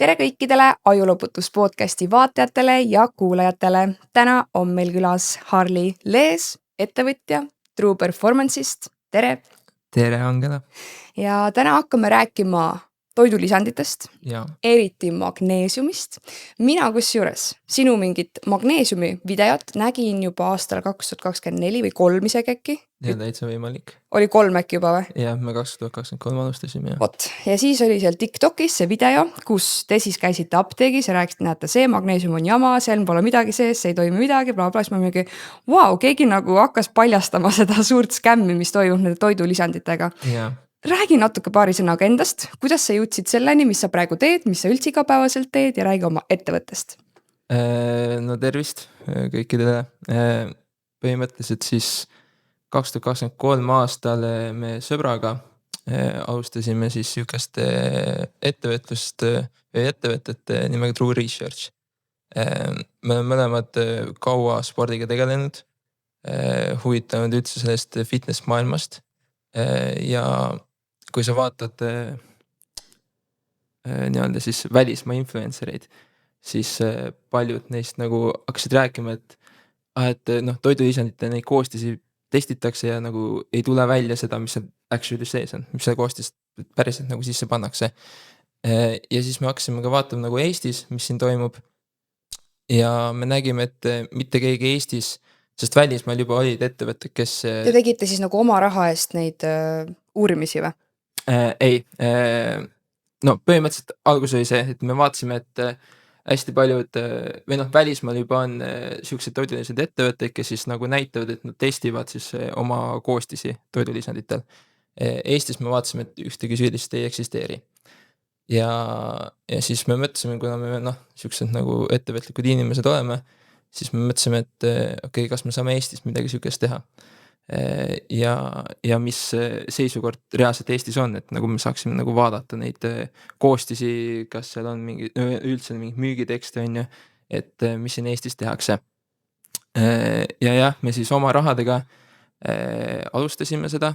Tere kõikidele Ajuloputus podcasti vaatajatele ja kuulajatele. Täna on meil külas Harli Lees, ettevõtja True Performance'ist. Tere! Tere, Angela! Ja täna hakkame rääkima toidulisanditest, Ja. eriti magneesiumist. Mina kusjuures sinu mingit magneesiumi videot nägin juba aastal 2024 või 3 isegi äkki. Ja täitsa võimalik. Oli 3 äkki juba või? Ja, me 2023 alustasime. Vot. Ja siis oli seal TikTokis see video, kus te siis käisite apteegis ja rääkisite, näete, see magneesium on jama, seal pole midagi sees, see ei toimi midagi, bla bla, siis ma mingi, wow, keegi nagu hakkas paljastama seda suurt skämmi, mis toimub nende toidulisanditega. Ja. Räägi natuke paari sõnaga endast, kuidas sa jõudsid selleni, mis sa praegu teed, mis sa üldse igapäevaselt teed ja räägi oma ettevõttest. No tervist kõikidele. Põhimõtteliselt siis 2023 aastal me sõbraga alustasime siis sihukest ettevõtete nimega True Research. Me oleme mõlemad kaua spordiga tegelenud, huvitanud üldse sellest fitness maailmast ja kui sa vaatad nii-öelda siis välismaa influencereid, siis paljud neist nagu hakkasid rääkima, et toidulisandite neid koostisi testitakse ja nagu ei tule välja seda, mis seal actually sees on, mis seal koostis päriselt nagu sisse pannakse. Ja siis me hakkasime ka vaatama nagu Eestis, mis siin toimub. Ja me nägime, et mitte keegi Eestis, sest välismaal juba olid ettevõtted, kes... Te tegite siis nagu oma raha eest neid uurimisi või? Ei. No põhimõtteliselt algus oli see, et me vaatasime, et hästi paljud või välismaal juba on siuksed toidulised ettevõtted, kes siis nagu näitavad, et nad testivad siis oma koostisi toidulisanditel. Eestis me vaatasime, et ühtegi süüdist ei eksisteeri. Ja siis me mõtlesime, kuna me siuksed nagu ettevõtlikud inimesed oleme, siis me mõtlesime, et okei, kas me saame Eestis midagi siukest teha. Ja mis seisukord reaalselt Eestis on, et nagu me saaksime nagu vaadata neid koostisi, kas seal on üldse mingi müügitekste on ju, et mis siin Eestis tehakse. Ja me siis oma rahadega alustasime seda.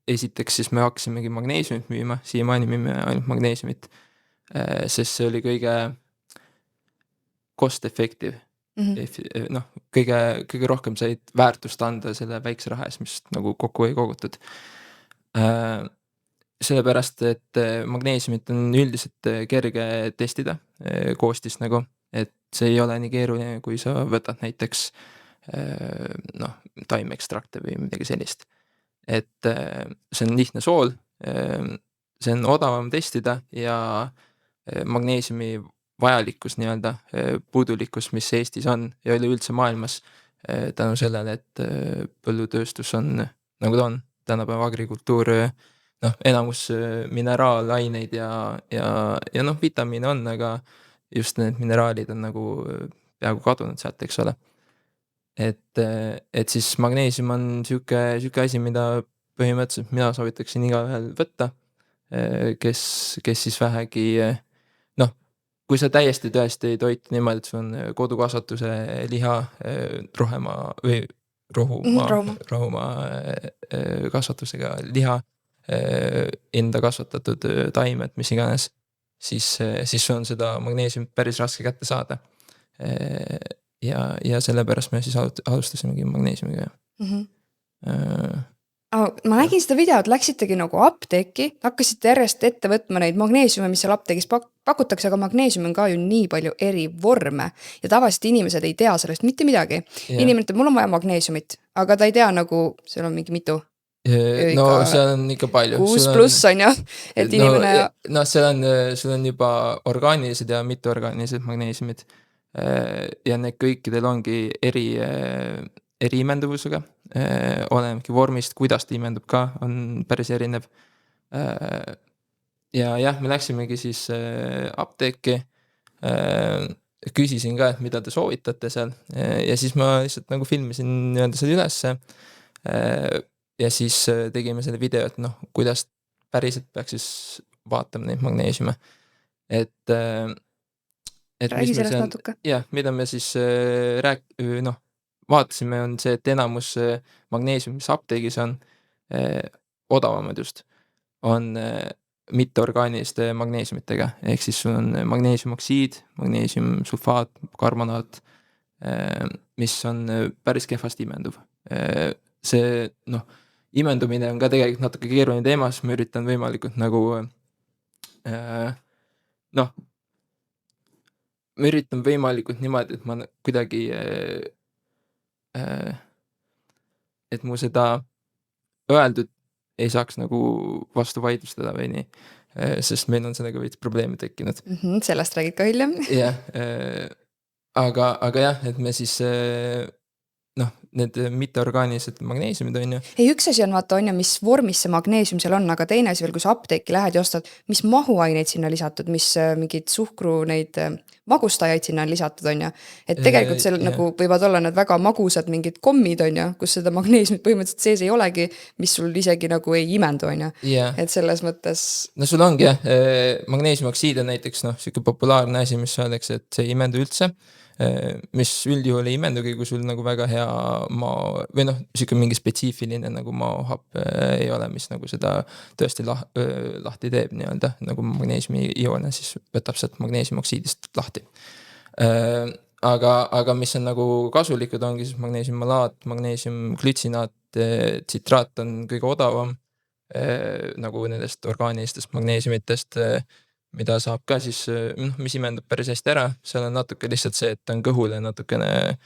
Esiteks siis me hakkasimegi magneesiumit müüma, siiamaani müüme ainult magneesiumit, sest see oli kõige cost effective. Kõige rohkem said väärtust anda selle väikse raha eest, mis nagu kokku ei kogutud. Sellepärast, et magneesiumit on üldiselt kerge testida koostis nagu, et see ei ole nii keeruline, kui sa võtad näiteks taimekstrakte või midagi sellist. Et see on lihtne sool, see on odavam testida ja magneesiumi vajalikkus nii-öelda puudulikkus, mis Eestis on ja üleüldse maailmas tänu sellele, et põllutööstus on nagu ta on, tänapäeva agrikultuur, enamus mineraalaineid ja vitamiine on, aga just need mineraalid on nagu peaaegu kadunud sealt, eks ole. Et siis magneesium on siuke asi, mida põhimõtteliselt mina soovitaksin igaühel võtta, kes siis vähegi kui sa täiesti tõesti ei toitu niimoodi, et sul on kodukasvatuse liha, rohumaa kasvatusega liha, enda kasvatatud taimed, mis iganes, siis on seda magneesiumit päris raske kätte saada. Ja sellepärast me siis alustasimegi magneesiumiga. Ma nägin seda videot, läksitegi nagu apteeki, hakkasite järjest ette võtma neid magneesiume, mis seal apteegis pakutakse, aga magneesium on ka ju nii palju eri vorme ja tavaliselt inimesed ei tea sellest mitte midagi. Inimene ütleb, mul on vaja magneesiumit, aga ta ei tea nagu, seal on mingi mitu. No seal on ikka palju. 6+ on ju, et inimene... No seal on juba orgaanilised ja mitteorgaanilised magneesiumid ja need kõikidel ongi eri imenduvusega, olenebki vormist, kuidas ta imendub ka, on päris erinev. Ja me läksimegi siis apteeki, küsisin ka, et mida te soovitate seal ja siis ma lihtsalt nagu filmisin nii-öelda selle ülesse ja siis tegime selle video, et kuidas päriselt peaks siis vaatama neid magneesiume. Räägi sellest natuke. Jah, mida me siis vaatasime, on see, et enamus magneesium, mis apteegis on, odavamad just, on mitteorgaaniliste magneesiumitega, ehk siis sul on magneesiumoksiid, magneesiumsulfaat, karbonaat, mis on päris kehvasti imenduv. See imendumine on ka tegelikult natuke keeruline teema, siis ma üritan võimalikult nagu ma üritan võimalikult niimoodi, et ma kuidagi et mu seda öeldud ei saaks nagu vastu vaidlustada või nii, sest meil on sellega veits probleeme tekkinud. Sellest räägid ka hiljem. Jah, aga jah, et me siis need mitteorgaanilised magneesiumid on ju. Ei, üks asi on vaata on ju, mis vormis see magneesium seal on, aga teine asi veel, kui sa apteeki lähed ja ostad, mis mahuaineid sinna lisatud, mis mingid suhkru neid magustajaid sinna on lisatud on ju. Et tegelikult seal nagu võivad olla need väga magusad mingid kommid on ju, kus seda magneesiumit põhimõtteliselt sees ei olegi, mis sul isegi nagu ei imendu on ju. Et selles mõttes... No sul ongi jah, magneesiumoksiid on näiteks siuke populaarne asi, mis öeldakse, et see ei imendu üldse, mis üldjuhul ei imendugi, kui sul nagu väga hea maa või siuke mingi spetsiifiline nagu maohapp ei ole, mis nagu seda tõesti lahti teeb nii-öelda, nagu magneesiumi ioone siis võtab sealt magneesiumoksiidist lahti. Aga mis on nagu kasulikud, ongi siis magneesiummalaat, magneesiumglütsinaat, tsitraat on kõige odavam nagu nendest orgaanilistest magneesiumitest, mida saab ka siis, mis imendab päris hästi ära, seal on natuke lihtsalt see, et on kõhule natukene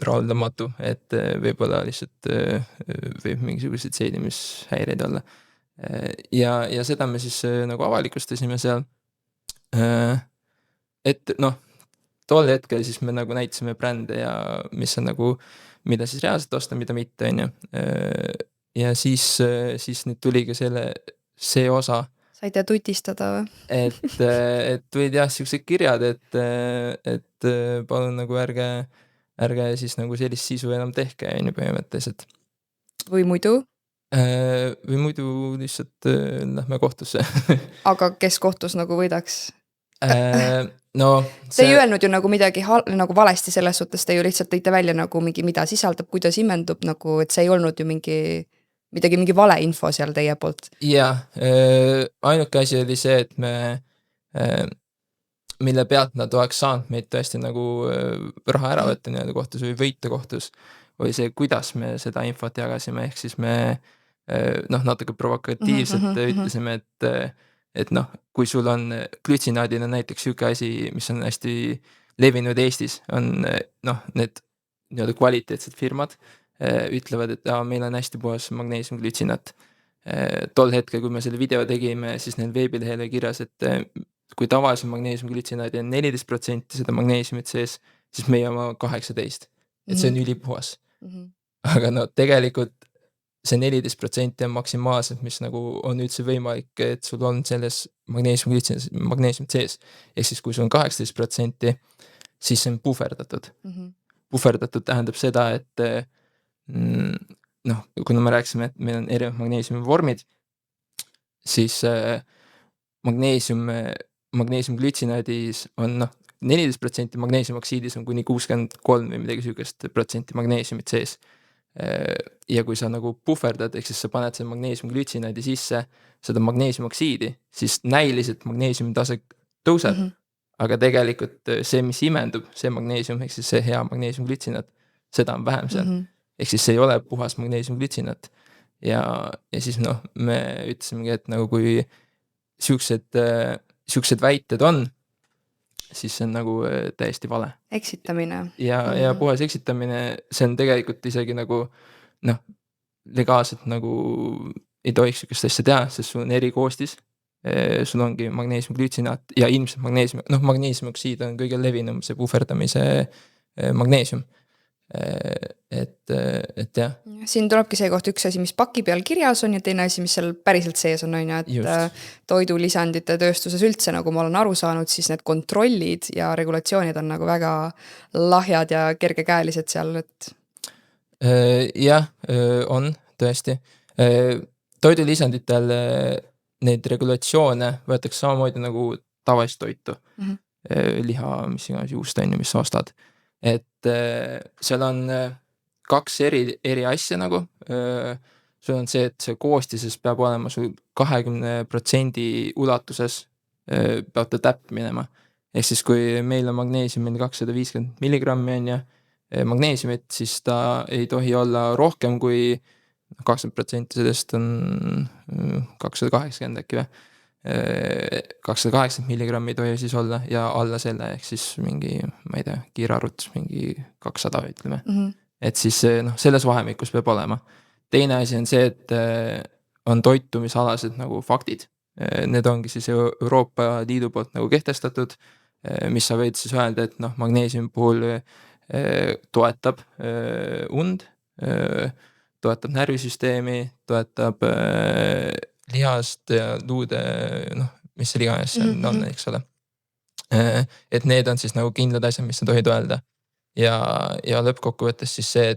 rahuldamatu, et võib-olla lihtsalt võib mingisuguseid seedimishäireid olla. Ja seda me siis nagu avalikustasime seal, et tol hetkel siis me nagu näitasime brände ja mis on nagu, mida siis reaalselt osta, mida mitte, on ju. Ja siis nüüd tuligi see osa, saite tutistada või? Et tulid jah siuksed kirjad, et palun nagu ärge siis nagu sellist sisu enam tehke on ju põhimõtteliselt. Või muidu? Või muidu lihtsalt lähme kohtusse. Aga kes kohtus nagu võidaks? Te ei öelnud ju nagu midagi nagu valesti selles suhtes, te ju lihtsalt tõite välja nagu mingi, mida sisaldab, kuidas imendub, nagu, et see ei olnud ju mingi valeinfo seal teie poolt. Jah, ainuke asi oli see, et me, mille pealt nad oleks saanud meid tõesti nagu raha ära võtta nii-öelda kohtus või võita kohtus, oli see, kuidas me seda infot jagasime, ehk siis me natuke provokatiivselt ütlesime, et kui sul on glütsinaadina näiteks siuke asi, mis on hästi levinud Eestis, on need nii-öelda kvaliteetsed firmad, ütlevad, et meil on hästi puhas magneesiumglütsinat. Tol hetkel, kui me selle video tegime, siis neil veebilehel oli kirjas, et kui tavalise magneesiumglütsinaadi on 14% seda magneesiumit sees, siis meie oma 18%. Et see on ülipuhas. Aga tegelikult see 14% on maksimaalselt, mis nagu on üldse võimalik, et sul on selles magneesiumit sees. Ehk siis, kui sul on 18%, siis see on puhverdatud. Puhverdatud tähendab seda, et kuna me rääkisime, et meil on erinevad magneesiumi vormid, siis magneesiumglütsinaadis on 14%, magneesiumoksiidis on kuni 63 või midagi süükest protsenti magneesiumit sees. Ja kui sa nagu puhverdad, ehk siis sa paned selle magneesiumglütsinaadi sisse seda magneesiumoksiidi, siis näiliselt magneesiumi tase tõuseb, aga tegelikult see, mis imendub, see magneesium, ehk siis see hea magneesiumglütsinaat, seda on vähem seal. Ehk siis see ei ole puhas magneesiumglütsinaat. Ja siis me ütlesimegi, et nagu kui siuksed väited on, siis see on nagu täiesti vale. Eksitamine. Ja puhas eksitamine, see on tegelikult isegi nagu legaalselt nagu ei tohiks siukest asja teha, sest sul on erikoostis, sul ongi magneesiumglütsinaat ja ilmselt magneesiumoksiid on kõige levinum see puhverdamise magneesium. Et jah. Siin tulebki see koht üks asi, mis paki peal kirjas on ja teine asi, mis seal päriselt sees on, et toidulisandite tööstuses üldse, nagu ma olen aru saanud, siis need kontrollid ja regulatsioonid on nagu väga lahjad ja kergekäelised seal, et... Jah, on tõesti. Toidulisanditel neid regulatsioone võetakse samamoodi nagu tavalist toitu. Liha, mis iganes juust on ju, mis sa ostad. Et seal on kaks eri asja nagu. sul on see, et see koostises peab olema sul 20% ulatuses peab ta täpp minema. Ehk siis kui meil on magneesiumil 250 milligrammi on ju magneesiumit, siis ta ei tohi olla rohkem kui 20% sellest on 280 äkki või. 280 milligrammi ei tohi siis olla ja alla selle, ehk siis mingi, ma ei tea, kiirarvutus mingi 200 ütleme. Et siis selles vahemikus peab olema. Teine asi on see, et on toitumisalased nagu faktid. Need ongi siis Euroopa Liidu poolt nagu kehtestatud, mis sa võid siis öelda, et magneesiumi puhul toetab und, toetab närvisüsteemi, toetab lihast ja luude, mis see lihanes seal on, eks ole. Et need on siis nagu kindlad asjad, mis sa tohid öelda. Ja lõppkokkuvõttes siis see,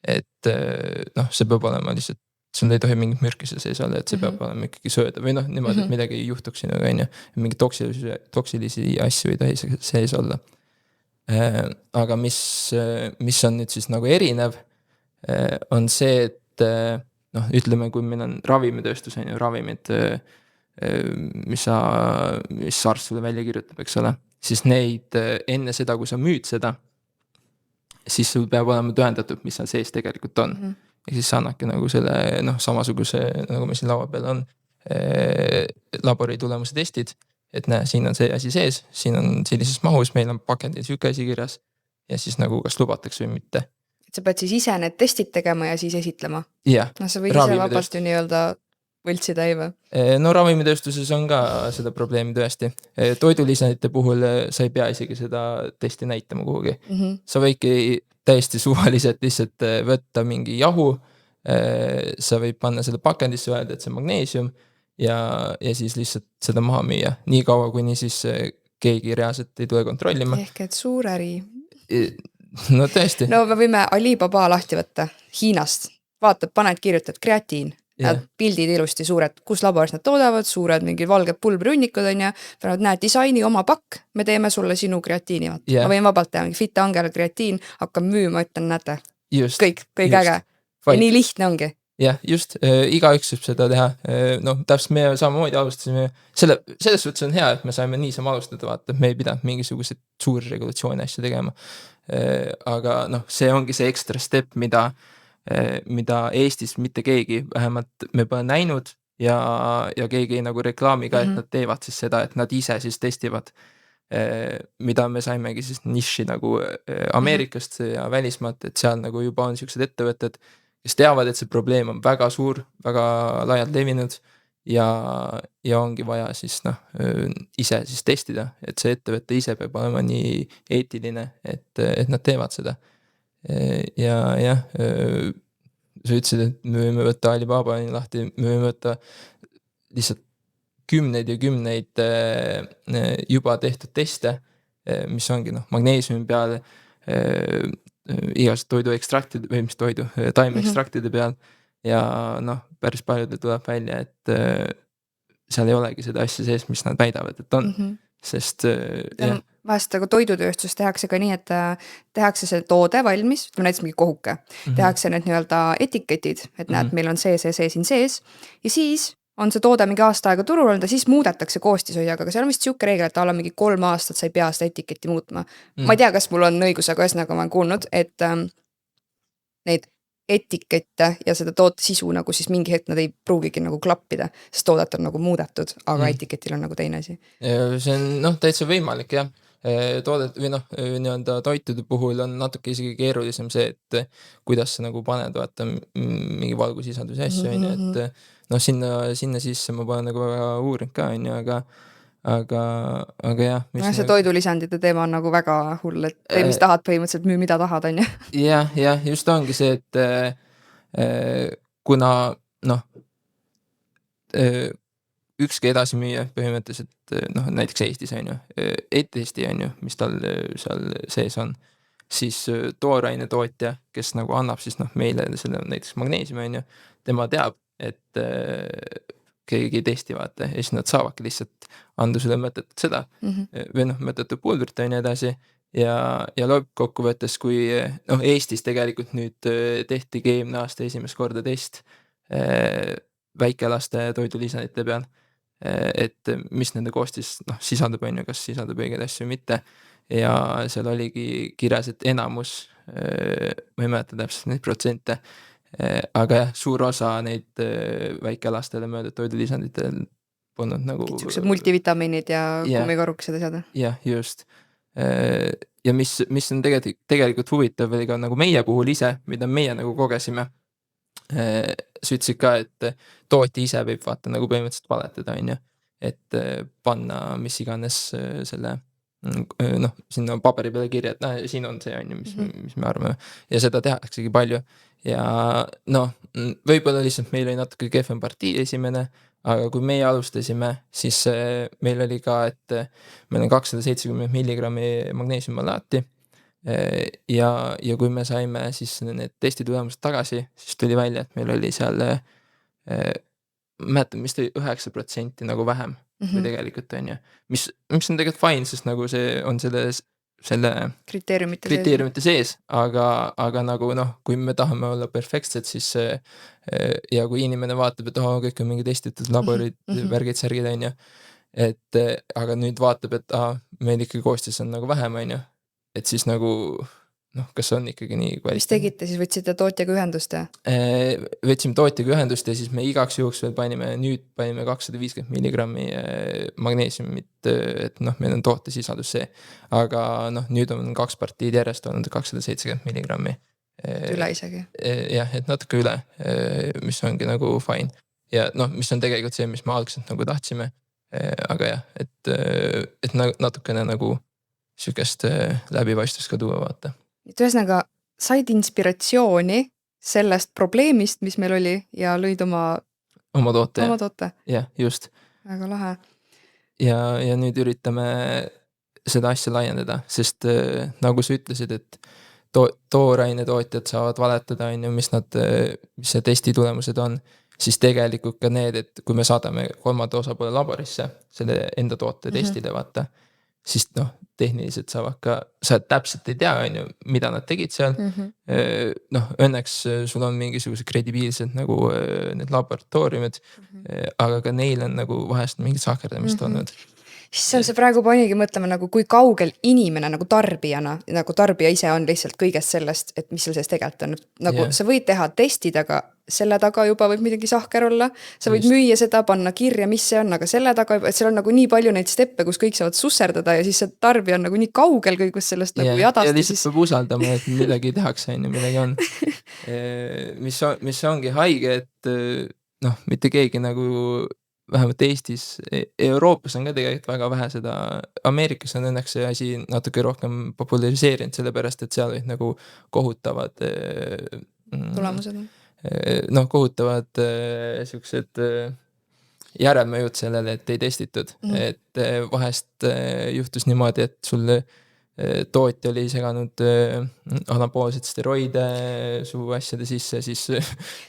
et see peab olema lihtsalt, sul ei tohi mingit mürki seal sees olla, et see peab olema ikkagi sööda või niimoodi, et midagi ei juhtuks sinuga, on ju. Mingi toksilisi asju ei tohi sees olla. Aga mis on nüüd siis nagu erinev, on see, et ütleme, kui meil on ravimitööstus, on ju, ravimid, mis arst sulle välja kirjutab, eks ole, siis neid enne seda, kui sa müüd seda, siis sul peab olema tõendatud, mis seal sees tegelikult on. Ja siis sa annadki nagu selle samasuguse, nagu meil siin laua peal on, labori tulemuse testid, et näe, siin on see asi sees, siin on sellises mahus, meil on pakendil siuke asi kirjas ja siis nagu kas lubatakse või mitte. Et sa pead siis ise need testid tegema ja siis esitlema. Jah. Sa võid ise vabalt ju nii-öelda võltsida ei või? No ravimitööstuses on ka seda probleemi tõesti. Toidulisandite puhul sa ei pea isegi seda testi näitama kuhugi. Sa võidki täiesti suvaliselt lihtsalt võtta mingi jahu, sa võid panna selle pakendisse, öelda, et see magneesium ja siis lihtsalt seda maha müüa. Nii kaua, kuni siis keegi reaalselt ei tule kontrollima. Ehk et suur äri. No tõesti. No me võime Alibaba lahti võtta Hiinast. Vaatab, paned, kirjutad kreatiin. Pildid ilusti suured, kus laboris nad toodavad, suured mingid valged pulbrünnikud on ja näed, disaini oma pakk, me teeme sulle sinu kreatiini. Ma võin vabalt teha mingi Fit Angela kreatiin, hakkan müüma, ütlen, näete. Kõik äge. Ja nii lihtne ongi. Jah, just, igaüks saab seda teha. Täpselt me samamoodi alustasime. Selles suhtes on hea, et me saime niisama alustada, vaata, et me ei pidanud mingisugused suuri regulatsiooni asju tegema. Aga see ongi see ekstra step, mida Eestis mitte keegi, vähemalt me pole näinud ja keegi nagu reklaamiga, et nad teevad siis seda, et nad ise siis testivad, mida me saimegi siis niši nagu Ameerikast ja välismaalt, et seal nagu juba on siuksed ettevõtted, kes teavad, et see probleem on väga suur, väga laialt levinud ja ongi vaja siis ise siis testida, et see ettevõte ise peab olema nii eetiline, et nad teevad seda. Ja sa ütlesid, et me võime võtta Alibaba lahti, me võime võtta lihtsalt kümneid ja kümneid juba tehtud teste, mis ongi magneesiumi peal, igast toidu ekstraktide või mis toidu, taime ekstraktide peal ja päris paljudel tuleb välja, et seal ei olegi seda asja sees, mis nad väidavad, et on, sest vahest aga toidutööstus tehakse ka nii, et tehakse see toode valmis, näiteks mingi kohuke, tehakse need nii-öelda etiketid, et näed, meil on see siin sees ja siis on see toode mingi aasta aega turul olnud ja siis muudetakse koostishoiaga, aga seal on vist siuke reegel, et alla mingi 3 aastat sa ei pea seda etiketti muutma. Ma ei tea, kas mul on õigus, aga ühesõnaga ma olen kuulnud, et neid etikette ja seda toote sisu nagu siis mingi hetk nad ei pruugigi nagu klappida, sest toodet on nagu muudetud, aga etiketil on nagu teine asi. See on täitsa võimalik, jah. Toodet või nii-öelda toitude puhul on natuke isegi keerulisem see, et kuidas sa nagu paned, vaata mingi valgusisalduse asju, et sinna sisse ma pole nagu väga uurinud ka, aga jah. See toidulisandite teema on nagu väga hull, et tee mis tahad põhimõtteliselt, müü mida tahad, on ju. Jah, just ongi see, et kuna ükski edasimüüja põhimõtteliselt, näiteks Eestis on ju, ETST on ju, mis tal seal sees on, siis tooraine tootja, kes nagu annab siis meile selle näiteks magneesiumi on ju, tema teab, et keegi ei testi vaata ja siis nad saavadki lihtsalt anda sulle mõtetud seda või mõtetud pulvrit on edasi ja lõppkokkuvõttes, kui Eestis tegelikult nüüd tehti eelmine aasta esimest korda test, väikelaste toidulisandite peal, et mis nende koostis sisaldab, on ju, kas sisaldab õigeid asju või mitte. Ja seal oligi kirjas, et enamus, ma ei mäleta täpselt neid protsente, aga jah, suur osa neid väikelastele mõeldud toidulisanditel polnud nagu Siuksed multivitamiinid ja Jah. kummikorrukesed asjad. jah, just. Ja mis on tegelikult huvitav oli ka nagu meie puhul ise, mida meie nagu kogesime, sa ütlesid ka, et tootja ise võib vaata nagu põhimõtteliselt valetada, on ju, et panna mis iganes selle sinna paberi peale kirja, et siin on see, on ju, mis me arvame. Ja seda tehaksegi palju. Ja võib-olla lihtsalt meil oli natuke kehvem partii esimene, aga kui meie alustasime, siis meil oli ka, et meil on 270 milligrammi magneesiummalaati. Ja kui me saime siis need testitulemused tagasi, siis tuli välja, et meil oli seal mäletan, mis tuli 9% nagu vähem kui tegelikult, on ju. Mis on tegelikult fine, sest nagu see on selle kriteeriumite sees, aga nagu kui me tahame olla perfektsed, siis ja kui inimene vaatab, et kõik on mingi testitud laborid, värgid, särgid, on ju, et aga nüüd vaatab, et meil ikkagi koostis on nagu vähem, on ju, et siis nagu kas on ikkagi nii kvaliteetne. Mis tegite, siis võtsite tootjaga ühendust? Võtsime tootjaga ühendust ja siis me igaks juhuks veel panime 250 milligrammi magneesiumit, et meil on tootesisaldus see. Aga nüüd on 2 partiid järjest olnud 270 milligrammi. Üle isegi. Jah, et natuke üle, mis ongi nagu fine. Ja mis on tegelikult see, mis me algselt nagu tahtsime. Aga jah, et natukene nagu sükest läbipaistvust ka tuua, vaata. Et ühesõnaga said inspiratsiooni sellest probleemist, mis meil oli ja lõid oma toote. Jah, just. Väga lahe. Ja nüüd üritame seda asja laiendada, sest nagu sa ütlesid, et tooraine tootjad saavad valetada, mis see testi tulemused on, siis tegelikult ka need, et kui me saadame 3. osapoole laborisse selle enda toote testile, vaata, siis tehniliselt sa täpselt ei tea, on ju, mida nad tegid seal. Õnneks sul on mingisugused kredibiilsed nagu need laboratooriumid, aga ka neil on nagu vahest mingid sahkerdamist olnud. See praegu panigi mõtlema nagu kui kaugel inimene nagu tarbijana, nagu tarbija ise on lihtsalt kõigest sellest, et mis seal sees tegelikult on. Nagu sa võid teha testid, aga selle taga juba võib midagi sahker olla. Sa võid müüa seda, panna kirja, mis see on, aga selle taga, et seal on nagu nii palju neid steppe, kus kõik saavad susserdada ja siis see tarbija on nagu nii kaugel kõigust sellest nagu jadast. Ja lihtsalt peab usaldama, et midagi tehakse, midagi on. Mis ongi haige, et mitte keegi nagu vähemalt Eestis, Euroopas on ka tegelikult väga vähe seda, Ameerikas on õnneks see asi natuke rohkem populariseerinud, sellepärast, et seal olid nagu kohutavad tulemused. Kohutavad siuksed järelmõjud sellele, et ei testitud. Et vahest juhtus niimoodi, et sul tootja oli seganud anaboolsed steroide su asjade sisse, siis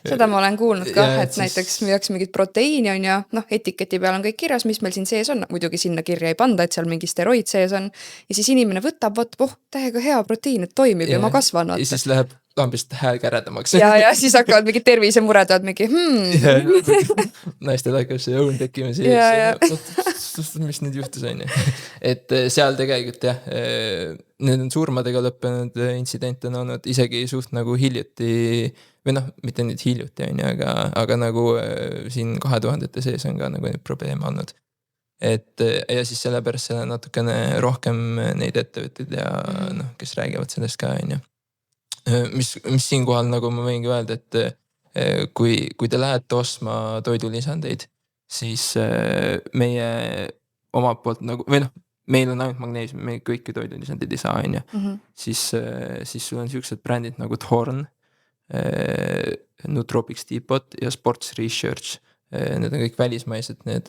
seda ma olen kuulnud ka, et näiteks müüaks mingit proteiini on ja etiketi peal on kõik kirjas, mis meil siin sees on, muidugi sinna kirja ei panda, et seal mingi steroid sees on ja siis inimene võtab, täiega hea proteiin, et toimib ja ma kasvan. Ja siis läheb lambist hääl käredamaks. Ja siis hakkavad mingid tervisemured, mingi naistel hakkab see õun tekkima siis, mis nüüd juhtus, on ju. Et seal tegelikult jah, need on surmadega lõppenud intsident on olnud isegi suht nagu hiljuti, või mitte nüüd hiljuti, on ju, aga nagu siin 2000-te sees on ka nagu neid probleeme olnud. Et ja siis sellepärast seal on natukene rohkem neid ettevõtteid ja kes räägivad sellest ka, on ju. Mis siinkohal nagu ma võingi öelda, et kui te lähete ostma toidulisandeid, siis meie omalt poolt nagu, või meil on ainult magneesium, me kõiki toidulisandid ei saa, on ju. Siis sul on siuksed brändid nagu Thorn, Nootropics Depot ja Sports Research. Need on kõik välismaised need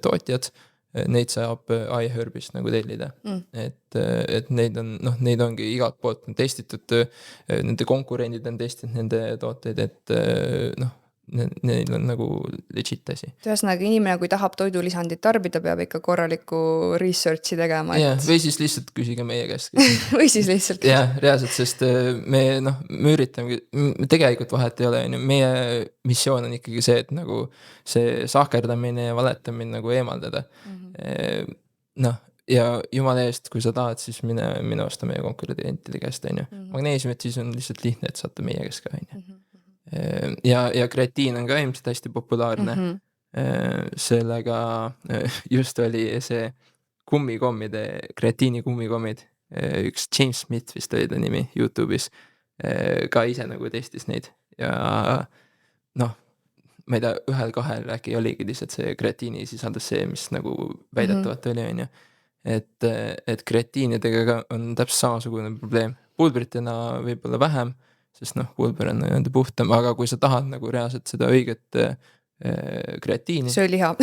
tootjad. Neid saab iHerbist nagu tellida. Et neid ongi igalt poolt testitud, nende konkurendid on testinud nende tooteid, et neil on nagu legit asi. Ühesõnaga inimene, kui tahab toidulisandit tarbida, peab ikka korralikku research'i tegema. Jah, või siis lihtsalt küsige meie käest. Või siis lihtsalt. Jah, reaalselt, sest me üritame, tegelikult vahet ei ole, meie missioon on ikkagi see, et nagu see sahkerdamine ja valetamine nagu eemaldada. Ja jumala eest, kui sa tahad, siis mine osta meie konkurentide käest, magneesiumit siis on lihtsalt lihtne, et saate meie käest ka, ja kreatiin on ka ilmselt hästi populaarne. Sellega just oli see kummikommide, kreatiini kummikommid, üks James Smith vist oli ta nimi YouTube'is, ka ise nagu testis neid ja ma ei tea, 1-2 äkki oligi lihtsalt see kreatiini sisaldas see, mis nagu väidetavalt oli, et kreatiinidega on täpselt samasugune probleem. Pulbritena võib-olla vähem, sest pulber on puhtam, aga kui sa tahad nagu reaalselt seda õiget kreatiini, söö liha.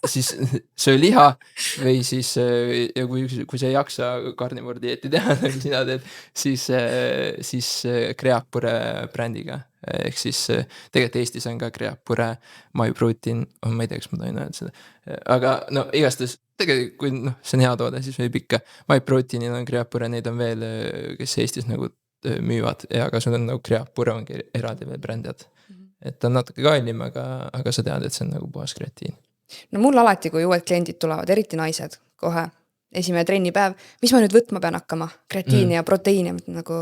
siis söö liha või siis, ja kui sa ei jaksa karnivoordieeti teha, nagu sina teed, siis Creapure brändiga. Ehk siis tegelikult Eestis on ka Creapure MyProtein, ma ei tea, kas ma tohin öelda seda. Aga igastahes, tegelikult kui see on hea toode, siis võib ikka. MyProteinil on Creapure, neid on veel, kes Eestis nagu müüvad, ja aga sul on nagu Creapure ongi eraldi veel brändid. Et ta on natuke kallim, aga sa tead, et see on nagu puhas kreatiin. No mul alati, kui uued kliendid tulevad, eriti naised, kohe esimene trennipäev, mis ma nüüd võtma pean hakkama? Kreatiini ja proteiini, nagu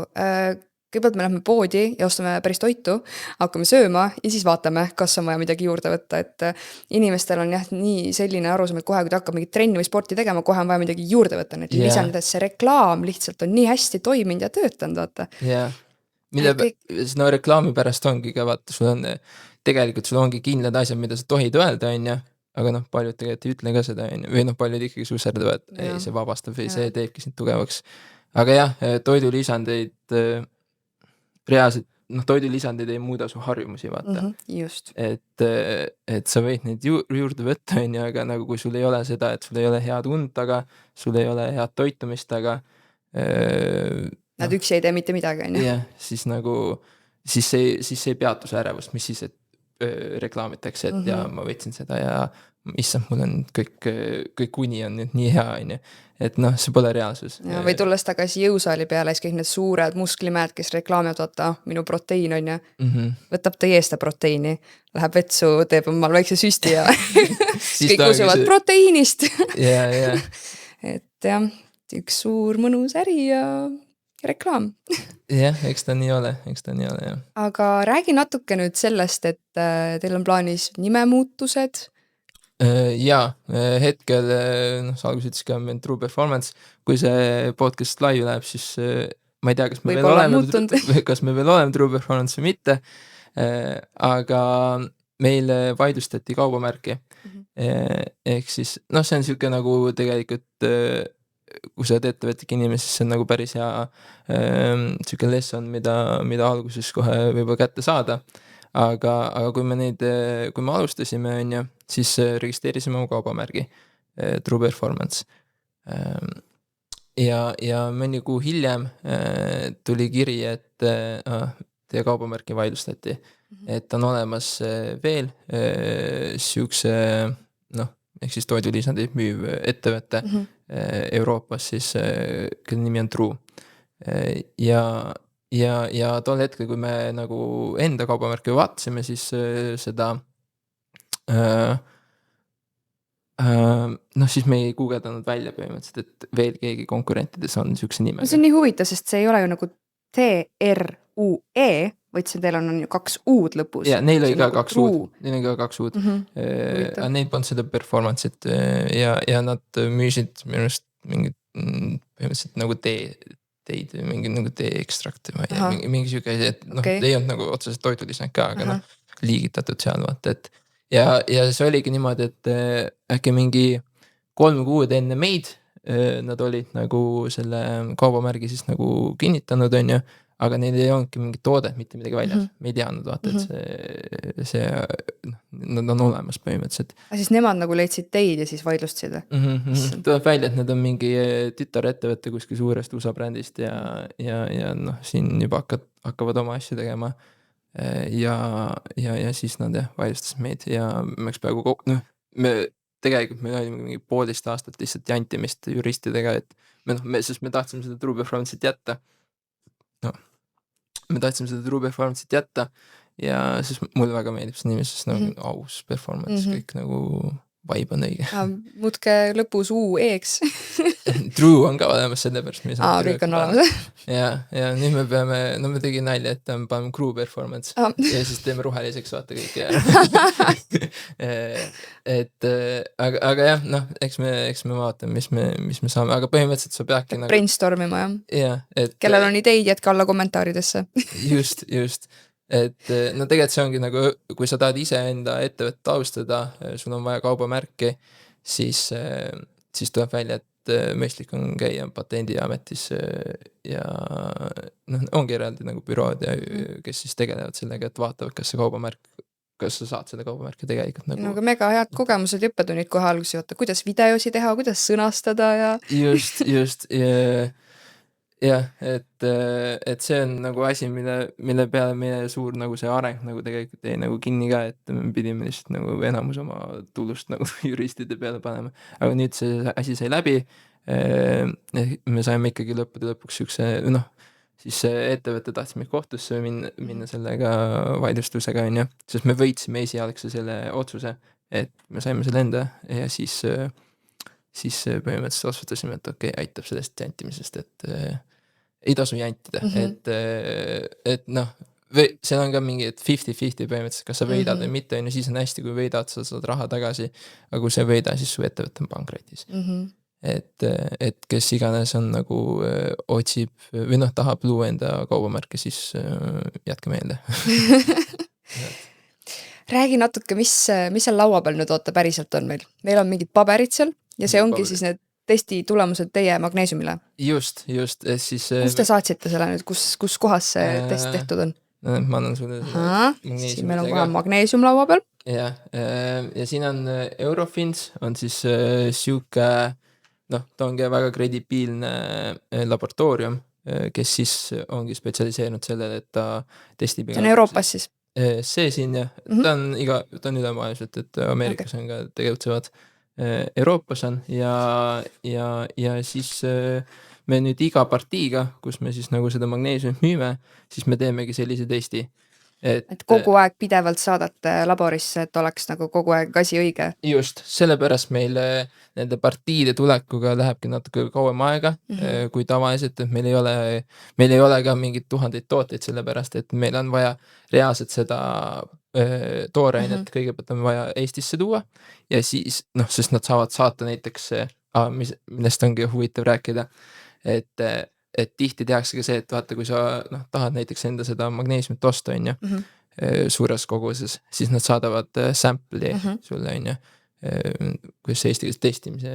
kõigepealt me lähme poodi ja ostame päris toitu, hakkame sööma ja siis vaatame, kas on vaja midagi juurde võtta, et inimestel on jah nii selline arusaam, et kohe, kui ta hakkab mingit trenni või sporti tegema, kohe on vaja midagi juurde võtta, need lisandades see reklaam lihtsalt on nii hästi toiminud ja töötanud, vaata. Jah, reklaami pärast ongi ka, vaata, sul ongi kindlad asjad, mida sa tohid öelda, aga paljud tegelikult ei ütle ka seda, või paljud ikkagi susserdavad, et ei, see vabastab või see teebki sind tugevaks. Aga jah, toidulisandeid reaalselt, toidulisandid ei muuda su harjumusi, vaata. Just. Et sa võid neid juurde võtta, aga nagu kui sul ei ole seda, et sul ei ole head und taga, sul ei ole head toitumist taga. Nad üksi ei tee mitte midagi, jah, siis see ei peatu see ärevust, mis siis, et reklaamitakse, et ja ma võtsin seda ja issand, mul on kõik uni on nüüd nii hea, et see pole reaalsus. Ja, või tulles tagasi jõusaali peale, siis kõik need suured musklimäed, kes reklaamivad, vaata, minu proteiin on ja võtab ta eesta proteiini, läheb vetsu, teeb omal väikse süsti ja kõik usuvad proteiinist. Et jah, üks suur mõnus äri ja reklaam. Jah, eks ta nii ole, jah. Aga räägi natuke nüüd sellest, et teil on plaanis nimemuutused. Jaa, hetkel, sa alguses ütles ka True Performance, kui see podcast live läheb, siis ma ei tea, kas me veel oleme True Performance või mitte, aga meil vaidlustati kaubamärki. Ehk siis, see on siuke nagu tegelikult kui sa oled ettevõtlik inimene, siis see on nagu päris hea siuke lesson, mida alguses kohe võib-olla kätte saada. Aga kui me alustasime, siis registreerisime oma kaubamärgi True Performance. Ja mõni kuu hiljem tuli kiri, et teie kaubamärki vaidlustati. Et on olemas veel siukse, ehk siis toidulisandid müüv ettevõte Euroopas siis, kelle nimi on True. Ja tol hetkel, kui me nagu enda kaubamärki vaatasime, siis seda siis me ei guugeldanud välja põhimõtteliselt, et veel keegi konkurentides on siukse nimega. See on nii huvitav, sest see ei ole ju nagu TRUE, vaid see teil on ju 2 U-d lõpus. Ja, neil oli ka 2 U-d. Neil oli ka 2 U-d. Aga neil polnud seda performance'it ja nad müüsid minu arust mingid põhimõtteliselt nagu teid või mingi nagu tee-ekstrakt või mingi siuke asi, et ei olnud nagu otseselt toidulisand ka, aga liigitatud seal, vaata, et ja see oligi niimoodi, et äkki mingi 3 kuud enne meid nad olid nagu selle kaubamärgi siis nagu kinnitanud, aga neil ei olnudki mingit toodet, mitte midagi väljas. Me ei teadnud, vaata, et see nad on olemas põhimõtteliselt. Aga siis nemad nagu leidsid teid ja siis vaidlustasid? Tuleb välja, et nad on mingi tütarettevõtte kuskil suurest USA brändist ja siin juba hakkavad oma asju tegema. ja siis nad jah, vaidlustasid meid ja me läks peaaegu tegelikult me olime mingi 1,5 aastat lihtsalt jantimist juristidega, et sest me tahtsime seda True Performance'it jätta. No, me tahtsime seda True Performance'it jätta ja siis mulle väga meeldib see nimi, sest aus performance, kõik nagu vibe on õige. Muutke lõpus U-E-ks. True on ka olemas, sellepärast me ei saa kõik on olemas. ja nüüd me peame, me tegime nalja, et paneme crew performance ja siis teeme roheliseks, vaata kõik aga jah, eks me vaatame, mis me saame, aga põhimõtteliselt sa peadki nagu brainstormima, jah. Kellel on ideid, jätke alla kommentaaridesse. just, et tegelikult see ongi nagu, kui sa tahad iseenda ettevõtet alustada, sul on vaja kaubamärki, siis tuleb välja, et mõistlik on käia patendiametis ja ongi eraldi nagu bürood ja kes siis tegelevad sellega, et vaatavad, kas sa saad selle kaubamärki tegelikult nagu. Aga mega head kogemused ja õppetunnid kohe alguses, kuidas videosi teha, kuidas sõnastada ja. just jah, et see on nagu asi, mille peale meie suur nagu see areng nagu tegelikult jäi nagu kinni ka, et me pidime lihtsalt nagu enamus oma tulust nagu juristide peale panema, aga nüüd see asi sai läbi, me saime ikkagi lõppude lõpuks siukse, siis ettevõte tahtsime kohtusse minna sellega vaidlustusega, onju, sest me võitsime esialgse selle otsuse, et me saime selle enda ja siis põhimõtteliselt otsustasime, et okei, aitab sellest jantimisest, et ei tasu jantida, et seal on ka mingi, et 50-50 põhimõtteliselt, kas sa võidad või mitte, ja siis on hästi, kui võidad, sa saad raha tagasi, aga kui sa ei võida, siis su ettevõte on pankrotis. Et kes iganes on nagu otsib või tahab luua enda kaubamärke, siis jätke meelde. Räägi natuke, mis seal laua peal nüüd päriselt on meil? Meil on mingid paberid seal ja see ongi siis need testi tulemused teie magneesiumile. Just, siis kus te saatsite selle nüüd, kus kohas see test tehtud on? Ma annan sulle siin meil on kohe magneesium laua peal. Ja siin on Eurofins, on siis siuke, ta ongi väga kredibiilne laboratoorium, kes siis ongi spetsialiseerunud sellele, et ta testib. See on Euroopas siis? See siin jah, ta on ülemaailmselt, et Ameerikas on ka tegutsevad, Euroopas on ja siis me nüüd iga partiiga, kus me siis nagu seda magneesiumit müüme, siis me teemegi sellise testi. Et kogu aeg pidevalt saadate laborisse, et oleks nagu kogu aeg asi õige. Just, sellepärast meil nende partiide tulekuga lähebki natuke kauem aega, kui tavaliselt, et meil ei ole ka mingid 1000 tooteid, sellepärast, et meil on vaja reaalselt seda toorainet, kõigepealt on vaja Eestisse tuua ja siis, sest nad saavad saata näiteks, millest ongi huvitav rääkida, et tihti tehakse ka see, et vaata, kui sa tahad näiteks enda seda magneesiumit osta, on ju, suures koguses, siis nad saadavad sample'i sulle, on ju, kuidas eesti keeles testimise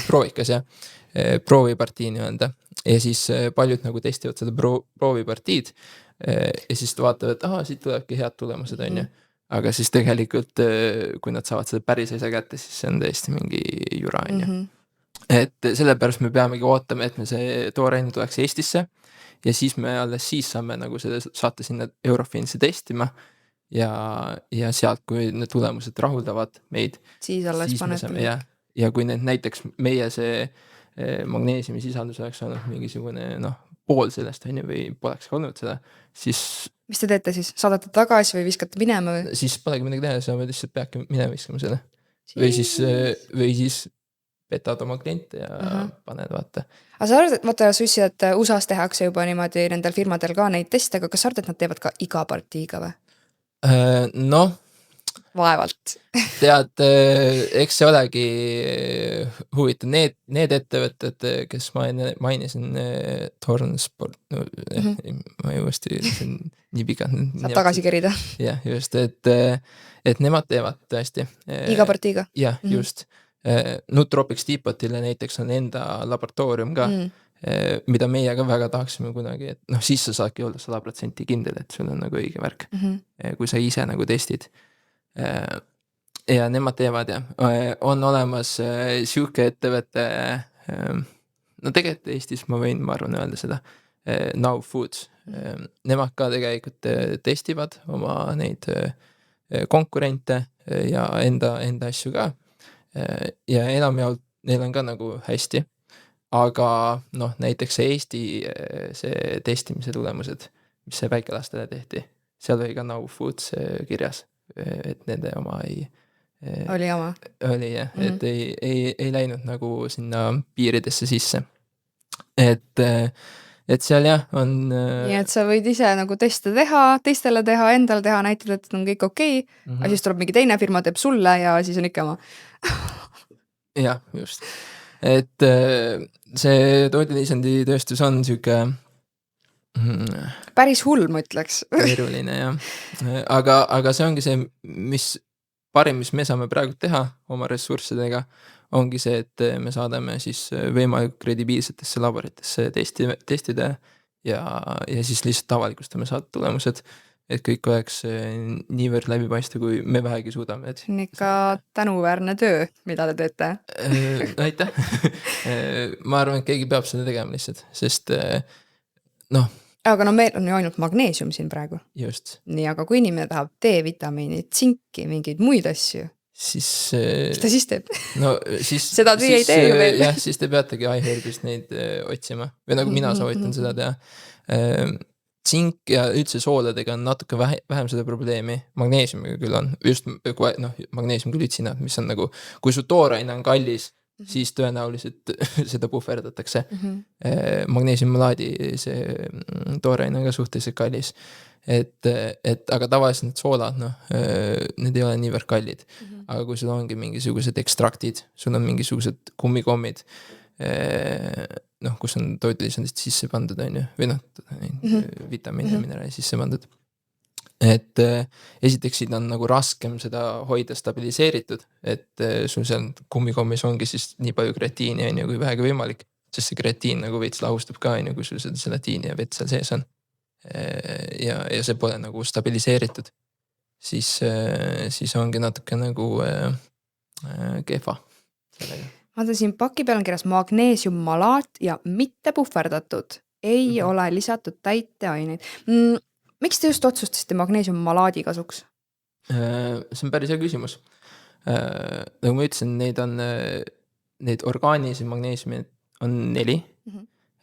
proovikas jah, proovipartii nii-öelda ja siis paljud nagu testivad seda proovipartiid ja siis vaatavad, et siit tulebki head tulemused, on ju, aga siis tegelikult kui nad saavad seda päris asja kätte, siis see on tõesti mingi jura, on ju. Et sellepärast me peamegi ootama, et me see tooraine tuleks Eestisse ja siis me alles siis saame nagu selle saata sinna Eurofinsi testima ja sealt, kui need tulemused rahuldavad meid, siis me saame ja kui need näiteks meie see magneesiumi sisaldus oleks olnud mingisugune pool sellest, on ju, või poleks olnud seda, siis mis te teete siis? Saadate tagasi või viskate minema või? Siis polegi midagi teha, sa lihtsalt peadki minema viskama selle või siis petad oma kliente ja paned, vaata. Aga sa arvad, et vaata, sa ütlesid, et USA-s tehakse juba niimoodi nendel firmadel ka neid teste, aga kas sa arvad, et nad teevad ka iga partiiga või? Vaevalt. Tead, eks see olegi huvitav. Need ettevõtted, kes mainisin, Tornsport, ma ei uuesti, see on nii pikalt. Saab tagasi kerida. Jah, just, et nemad teevad tõesti. Iga partiiga? Jah, just. Nutropics Depotile näiteks on enda laboratoorium ka, mida meie ka väga tahaksime kunagi, et siis sa saadki olla 100% kindel, et sul on nagu õige värk, kui sa ise nagu testid. Ja nemad teevad ja on olemas siuke ettevõte, tegelikult Eestis ma arvan öelda seda, Now Foods. Nemad ka tegelikult testivad oma neid konkurente ja enda asju ka. Ja enamjaolt neil on ka nagu hästi. Aga noh, näiteks see Eesti see testimise tulemused, mis see väikelastele tehti, seal oli ka Now Foods kirjas, et nende oma Oli oma. oli jah, et ei läinud nagu sinna piiridesse sisse. Et seal jah, on Nii et sa võid ise nagu teste teha, teistele teha, endale teha, näitada, et on kõik okei, aga siis tuleb mingi teine firma, teeb sulle ja siis on ikka oma. jah, just. Et see toidulisandi tööstus on siuke Päris hull, ma ütleks. keeruline jah. Aga see ongi see, mis parim, mis me saame praegu teha oma ressurssidega, ongi see, et me saadame siis võimalik kredibiilsetesse laboritesse testida ja siis lihtsalt avalikustame saada tulemused, et kõik oleks niivõrd läbipaistev, kui me vähegi suudame. See on ikka tänuväärne töö, mida te teete. Aitäh. Ma arvan, et keegi peab seda tegema lihtsalt, sest noh. Aga no meil on ju ainult magneesium siin praegu. Just. Nii, aga kui inimene tahab D-vitamiini, tsinki, mingeid muid asju, siis ta siis teeb. No siis seda te ei tee ju veel. Jah, siis te peategi iHerbist neid otsima. Või nagu mina soovitan seda teha. Tsink ja üldse sooladega on natuke vähem seda probleemi. Magneesiumiga küll on. Just magneesiumglütsinaat, mis on nagu, kui su tooraine on kallis, siis tõenäoliselt seda puhverdatakse. Magneesiummalaadi see tooraine on ka suhteliselt kallis. Aga tavaliselt need soolad, need ei ole niivõrd kallid. Aga kui sul ongi mingisugused ekstraktid, sul on mingisugused kummikommid, kus on toidulisandist sisse pandud, või vitamiine, mineraali sisse pandud. Et esiteks siin on nagu raskem seda hoida stabiliseeritud, et sul seal kummikommis ongi siis nii palju kreatiini, kui vähegi võimalik, sest see kreatiin nagu veits lahustab ka, kui sul seda selatiini ja vett seal sees on. Ja see pole nagu stabiliseeritud, siis ongi natuke nagu kehva sellega. Vaata siin paki peal on kirjas magneesiummalaat ja mitte puhverdatud. Ei ole lisatud täiteaineid. Miks te just otsustasite magneesiummalaadi kasuks? See on päris hea küsimus. Nagu ma ütlesin, neid orgaanilisi magneesiumi on 4.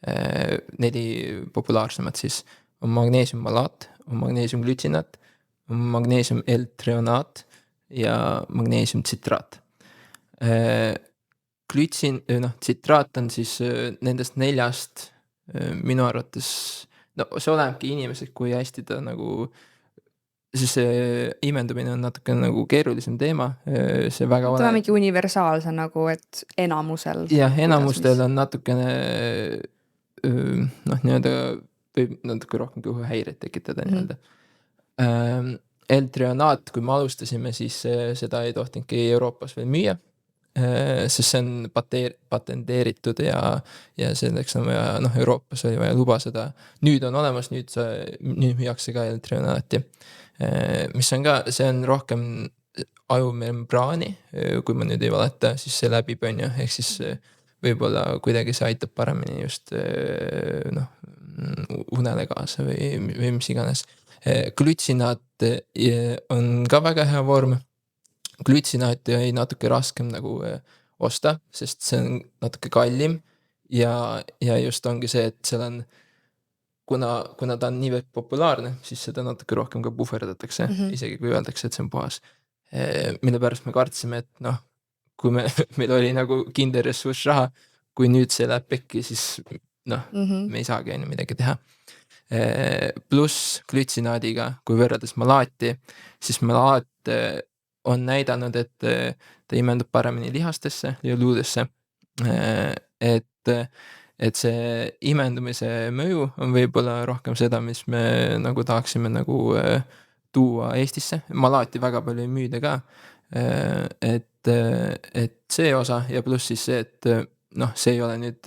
4 populaarsemad siis. On magneesiummalaat, on magneesiumglütsinaat, on magneesium-L-trionaat ja magneesium-tsitraat. Tsitraat on siis nendest 4 minu arvates, see olemegi inimesed, kui hästi ta nagu, siis imendumine on natuke nagu keerulisem teema. See väga ta on mingi universaalse nagu, et enamusel. Jah, enamustel on natukene nii-öelda võib natuke rohkem kõhuhäired tekitada nii-öelda. L-trionaat, kui me alustasime, siis seda ei tohtinudki Euroopas veel müüa, sest see on patenteeritud ja selleks on vaja, Euroopas oli vaja luba seda. Nüüd on olemas, nüüd müüakse ka L-trionaati, mis on ka, see on rohkem ajumembraani, kui ma nüüd ei valeta, siis see läbib on ju, ehk siis võib-olla kuidagi see aitab paremini just unele kaasa või mis iganes. Glütsinaat on ka väga hea vorm. Glütsinaati oli natuke raskem nagu osta, sest see on natuke kallim ja just ongi see, et seal on, kuna ta on niivõrd populaarne, siis seda natuke rohkem ka puhverdatakse, isegi kui öeldakse, et see on puhas. Mille pärast me kartsime, et kui meil oli nagu kindel ressurss raha, kui nüüd see läheb pekki, siis me ei saagi midagi teha. Pluss glütsinaadiga, kui võrreldes malaati, siis malaat on näidanud, et ta imendub paremini lihastesse ja luudesse. Et see imendumise mõju on võib-olla rohkem seda, mis me nagu tahaksime nagu tuua Eestisse. Malaati väga palju ei müüda ka. Et see osa ja pluss siis see, et see ei ole nüüd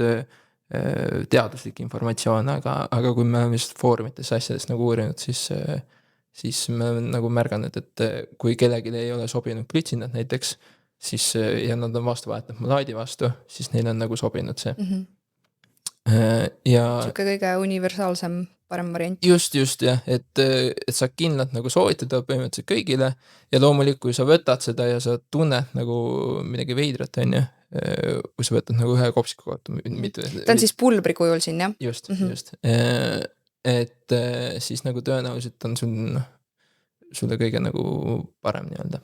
teaduslik informatsioon, aga kui me oleme just foorumites asjadest nagu uurinud, siis me oleme nagu märganud, et kui kellelgi ei ole sobinud glütsinaat näiteks, siis, ja nad on vastu vahetanud malaadi vastu, siis neil on nagu sobinud see. Ja Siuke kõige universaalsem parem variant. just jah, et sa kindlalt nagu soovitada põhimõtteliselt kõigile ja loomulikult, kui sa võtad seda ja sa tunned nagu midagi veidrat, on ju, kui sa võtad nagu ühe kopsiku kohta, mitte Ta on siis pulbri kujul siin, jah? just, et siis nagu tõenäoliselt on sulle kõige nagu parem nii-öelda.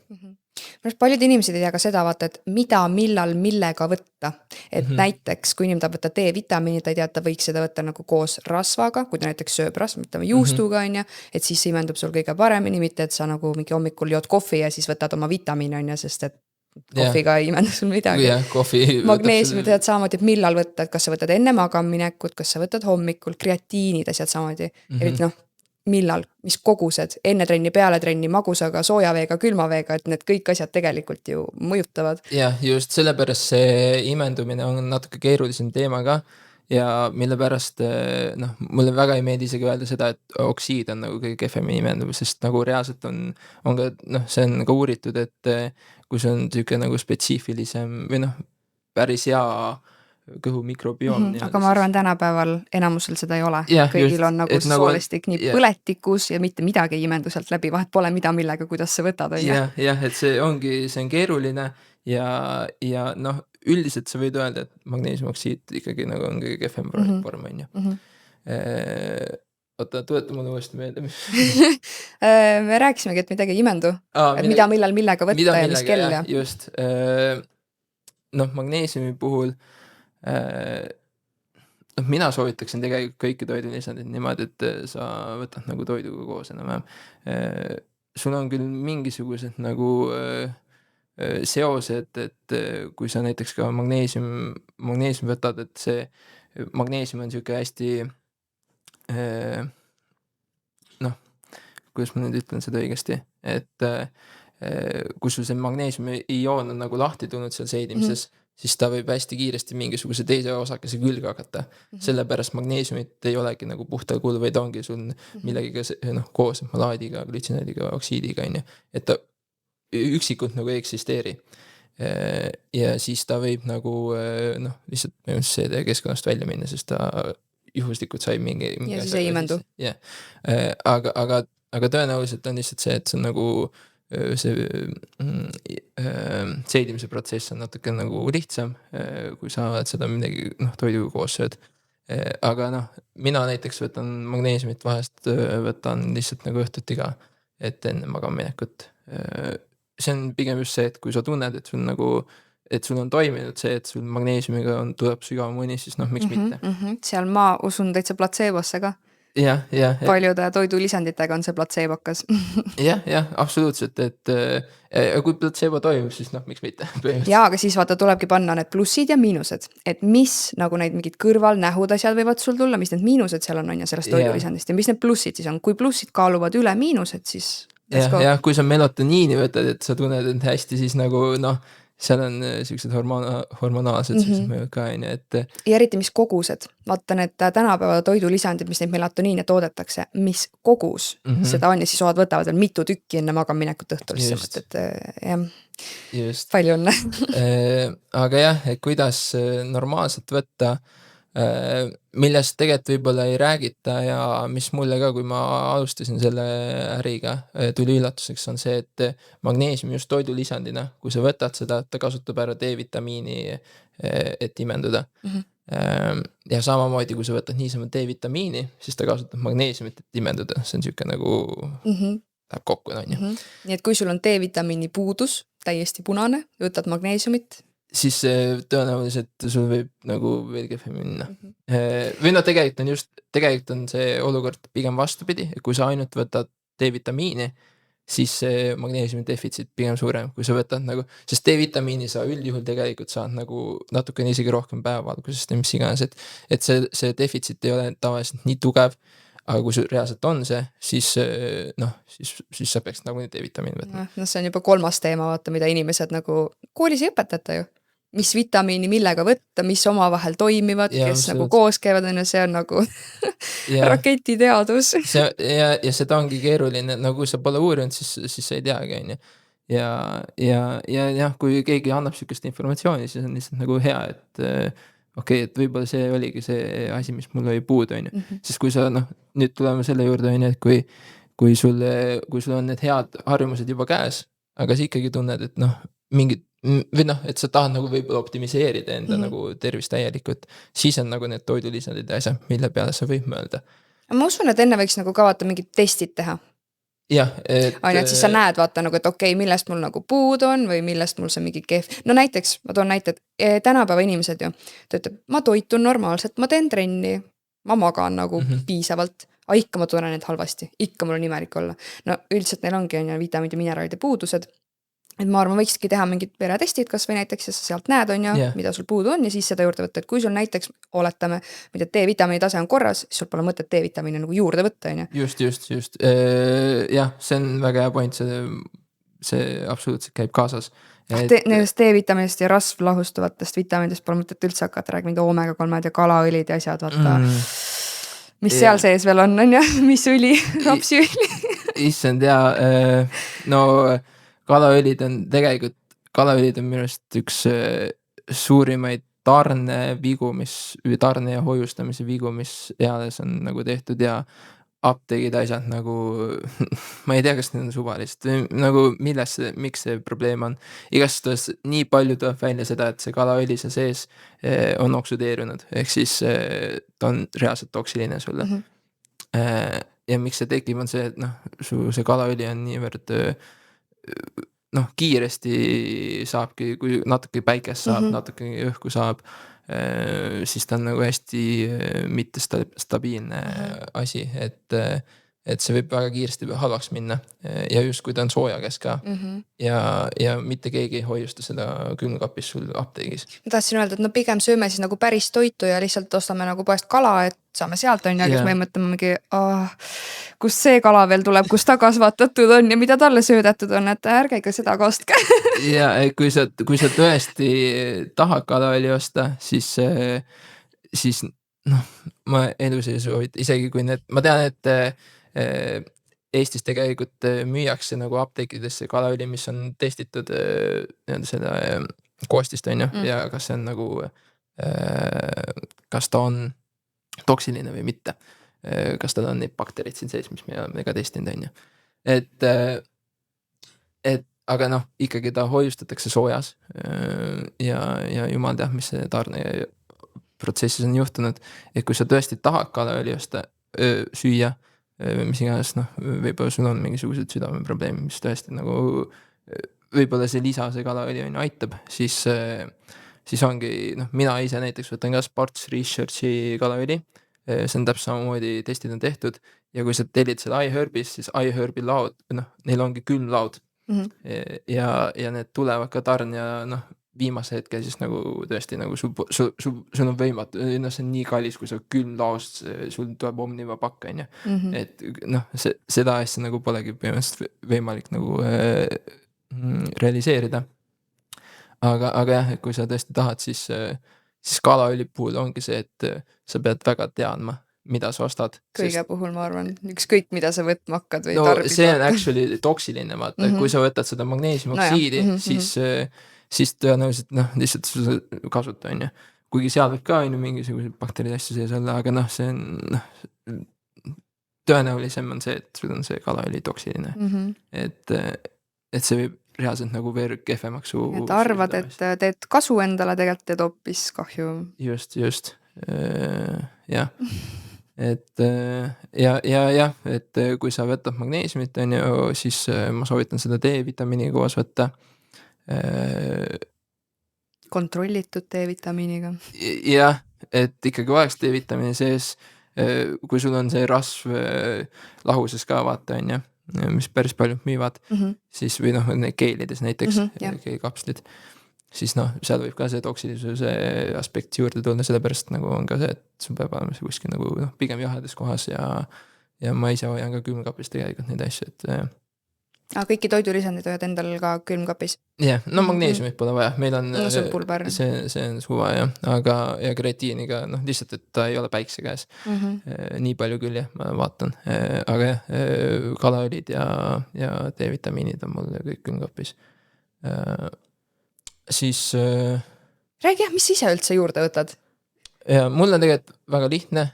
Paljud inimesed ei tea ka seda, vaata, et mida, millal, millega võtta. Et näiteks, kui inimene tahab võtta D-vitamiini, ta ei tea, et ta võiks seda võtta nagu koos rasvaga, kui ta näiteks sööb rasva, võtame juustuga, on ja, et siis see imendub sul kõige paremini, mitte et sa nagu mingi hommikul jood kohvi ja siis võtad oma vitamiini, on ja, sest et kohviga ei imendu sul midagi. Magneesiumi tead samamoodi, et millal võtta, et kas sa võtad enne magaminekut, kas sa võtad hommikul, kreatiinid asjad samamoodi, eriti noh, millal, mis kogused, enne trenni, peale trenni, magusaga, soojaveega, külmaveega, et need kõik asjad tegelikult ju mõjutavad. Jah, just sellepärast see imendumine on natuke keerulisem teema ka ja mille pärast mulle väga ei meeldi isegi öelda seda, et oksiid on nagu kõige kehvemini imenduv, sest nagu reaalselt on ka, see on ka uuritud, et kui see on tüüke nagu spetsiifilisem või päris hea kõhu mikrobioom. Aga ma arvan, tänapäeval enamusel seda ei ole. Kõigil on nagu soolestik nii põletikus ja mitte midagi ei imendu sealt läbi, vahet pole mida millega, kuidas sa võtad. Jah, et see on keeruline ja üldiselt sa võid öelda, et magneesiumoksiid ikkagi nagu on kõige kehvem vorm, on ju. Oota, tuleta mulle uuesti meelde. Me rääkisimegi, et midagi ei imendu. Et mida, millal, millega võtta ja mis kell. Just. Magneesiumi puhul mina soovitaksin tegelikult kõiki toidulisandid niimoodi, et sa võtad nagu toiduga koos enam. Sul on küll mingisugused nagu seosed, et kui sa näiteks ka magneesium võtad, et see magneesium on siuke hästi kuidas ma nüüd ütlen seda õigesti, et kui sul see magneesiumi ioon on nagu lahti tulnud seal seedimises, siis ta võib hästi kiiresti mingisuguse teise osakese külge hakata. Sellepärast magneesiumit ei olegi nagu puhtal kujul, vaid ongi sul millegiga koos malaadiga, glütsinaadiga, oksiidiga, on ju. Et ta üksikult nagu ei eksisteeri. Ja siis ta võib nagu lihtsalt CD keskkonnast välja minna, sest ta juhuslikult sai mingi ja siis ei imendu. Aga tõenäoliselt on lihtsalt see, et see on nagu see seedimise protsess on natuke nagu lihtsam, kui sa oled seda midagi toiduga koos sööd. Aga mina näiteks võtan magneesiumit vahest, võtan lihtsalt nagu õhtuti ka, et enne magaminekut. See on pigem just see, et kui sa tunned, et sul on toiminud see, et sul magneesiumiga tuleb sügavam uni, siis miks mitte. Seal ma usun täitsa platseebosse ka. Jah. Paljude toidulisanditega on see platseebokas. jah, absoluutselt, et kui platseebo toimub, siis miks mitte. Jaa, aga siis vaata tulebki panna need plussid ja miinused, et mis nagu neid mingid kõrvalnähud asjad võivad sul tulla, mis need miinused seal on ja sellest toidulisandist ja mis need plussid siis on, kui plussid kaaluvad üle miinused, siis jah, kui sa melatoniini võtad, et sa tunned end hästi, siis nagu seal on sellised hormonaalsed mõjud ka, et ja eriti mis kogused, vaata need tänapäeva toidulisandid, mis neid melatoniine toodetakse, mis kogus seda on ja siis oad võtavad veel mitu tükki enne magaminekut õhtul, et jah, palju õnne. Aga jah, et kuidas normaalselt võtta, millest tegelikult võib-olla ei räägita ja mis mulle ka, kui ma alustasin selle äriga, tuli üllatuseks, on see, et magneesium just toidulisandina, kui sa võtad seda, ta kasutab ära D-vitamiini, et imenduda. Ja samamoodi, kui sa võtad niisama D-vitamiini, siis ta kasutab magneesiumit, et imenduda. See on siuke nagu läheb kokku. Nii et kui sul on D-vitamiini puudus, täiesti punane, võtad magneesiumit, siis tõenäoliselt sul võib nagu veel kehvem minna. Või tegelikult on see olukord pigem vastupidi, kui sa ainult võtad D-vitamiini, siis see magneesiumi defitsiit pigem suurem, kui sa võtad nagu, sest D-vitamiini sa üldjuhul tegelikult saad nagu natukene isegi rohkem päevavalgusest ja mis iganes, et see defitsiit ei ole tavaliselt nii tugev, aga kui sul reaalselt on see, siis sa peaks nagu D-vitamiini võtma. See on juba 3. teema, vaata, mida inimesed nagu koolis ei õpetata ju. Mis vitamiini millega võtta, mis omavahel toimivad, kes nagu koos käivad, see on nagu raketiteadus. Ja seda ongi keeruline, nagu kui sa pole uurinud, siis sa ei teagi, on ju. Ja kui keegi annab sükest informatsiooni, siis on lihtsalt nagu hea, et okei, et võib-olla see oligi see asi, mis mul oli puudu, on ju. Mhm. Sest kui sa, noh, nüüd tuleme selle juurde, on ju, et kui sul on need head harjumused juba käes, aga sa ikkagi tunned, et noh, mingid või noh, et sa tahad nagu võib-olla optimiseerida enda nagu tervist täielikult, siis on nagu need toidulisandid ja asjad, mille peale sa võib mõelda. Ma usun, et enne võiks nagu ka vaata mingid testid teha. Jah, On ju, et siis sa näed vaata nagu, et okei, millest mul nagu puud on või millest mul see mingi kehv. No näiteks, ma toon näite, et tänapäeva inimesed ju, ta ütleb, ma toitun normaalselt, ma teen trenni, ma magan nagu piisavalt, aga ikka ma tunnen need halvasti, ikka mul on imelik olla. No üldiselt neil ongi on ju vitamiinid ja mineraalid ja puudused. Et ma arvan, võikski teha mingid veretestid, kas või näiteks, ja sa sealt näed, on ju, Jah. mida sul puudu on ja siis seda juurde võtta, et kui sul näiteks oletame, mida D-vitamiini tase on korras, siis sul pole mõtet D-vitamiini nagu juurde võtta, on ju. Just. Jah, see on väga hea point, see absoluutselt käib kaasas. Nendest D-vitamiinist ja rasvlahustuvatest vitamiinidest pole mõtet üldse hakata rääkima, mida omega-3 ja kalaõlid ja asjad, vaata. Mis seal sees veel on ju, mis õli, rapsiõli. Issand hea, no kalaõlid on tegelikult, kalaõlid on minu arust üks suurimaid tarnevigu, tarne ja hoiustamise vigu, mis eales on nagu tehtud ja apteegid asjad nagu, ma ei tea, kas need on suvalised või nagu miks see probleem on. Igastahes nii palju tuleb välja seda, et see kalaõli seal sees on oksudeerunud, ehk siis ta on reaalselt toksiline sulle. Ja miks see tekib, on see, et noh, see kalaõli on niivõrd noh, kiiresti saabki, kui natuke päikest saab, natuke õhku saab, siis ta on nagu hästi mitte stabiilne asi, et see võib väga kiiresti halvaks minna ja just kui ta on sooja käes ka ja mitte keegi ei hoiusta seda külmkapis sul apteegis. Ma tahtsin öelda, et no pigem sööme siis nagu päris toitu ja lihtsalt ostame nagu poest kala, et saame sealt on ja kes me mõtleme mingi, kust see kala veel tuleb, kus ta kasvatatud on ja mida talle söödetud on, et ärge ikka seda ka ostke. Ja kui sa tõesti tahad kalaõli osta, siis noh, ma elus ei soovita, isegi kui need, ma tean, et Eestis tegelikult müüakse nagu apteekidesse kalaõli, mis on testitud seda koostist on ju ja kas see on nagu, kas ta on toksiline või mitte, kas tal on neid bakterid siin sees, mis me oleme ka testinud on ju, et aga noh, ikkagi ta hoiustatakse soojas ja jumal teab, mis see tarne protsessis on juhtunud, et kui sa tõesti tahad kalaõli osta, süüa, mis iganes, noh, võib-olla sul on mingisugused südameprobleemid, mis tõesti nagu võib-olla see see kalaõli on ju aitab, siis ongi, noh, mina ise näiteks võtan ka Sports Researchi kalaõli, see on täpselt samamoodi testid on tehtud ja kui sa tellid seda iHerbis, siis iHerbi laud, noh, neil ongi külmlaud ja need tulevad ka tarn ja noh, viimase hetkel siis nagu tõesti nagu sul on võimatu, noh, see on nii kallis, kui sa külmlaost, sul tuleb Omniva pakk on ju, et noh, seda asja nagu polegi põhimõtteliselt võimalik nagu realiseerida. Aga jah, et kui sa tõesti tahad, siis kalaõli puhul ongi see, et sa pead väga teadma, mida sa ostad. Kõige puhul ma arvan, ükskõik mida sa võtma hakkad või no, tarbida. See on actually toksiline, vaata, kui sa võtad seda magneesiumoksiidi, siis tõenäoliselt noh, lihtsalt sul kasuta on ju. Kuigi seal võib ka on ju mingisugused bakterid asju sees olla, aga noh, see on noh, tõenäolisem on see, et sul on see kalaõli toksiline. Et see võib reaalselt nagu veel kehvemaks et arvad, et teed kasu endale, tegelikult teed hoopis kahju. Just. Jah. Et ja, et kui sa võtad magneesiumit on ju, siis ma soovitan seda D-vitamiini koos võtta. Kontrollitud D-vitamiiniga. Jah, et ikkagi oleks D-vitamiini sees, kui sul on see rasv lahuses ka vaata on ju, mis päris paljud müüvad, siis või noh, keelides näiteks, keelkapslid, siis noh, seal võib ka see toksilisuse aspekt juurde tulla, sellepärast nagu on ka see, et sul peab olema see kuskil nagu noh, pigem jahedas kohas ja ma ise hoian ka külmkapis tegelikult neid asju, et kõiki toidulisandid hoiad endal ka külmkapis? Jah, no magneesiumit pole vaja, meil on see on pulber. See on suva jah, aga ja kreatiiniga, noh lihtsalt, et ta ei ole päikse käes nii palju küll jah, ma vaatan, aga jah, kalaõlid ja D-vitamiinid on mul kõik külmkapis. Siis räägi jah, mis ise üldse juurde võtad? ja mul on tegelikult väga lihtne.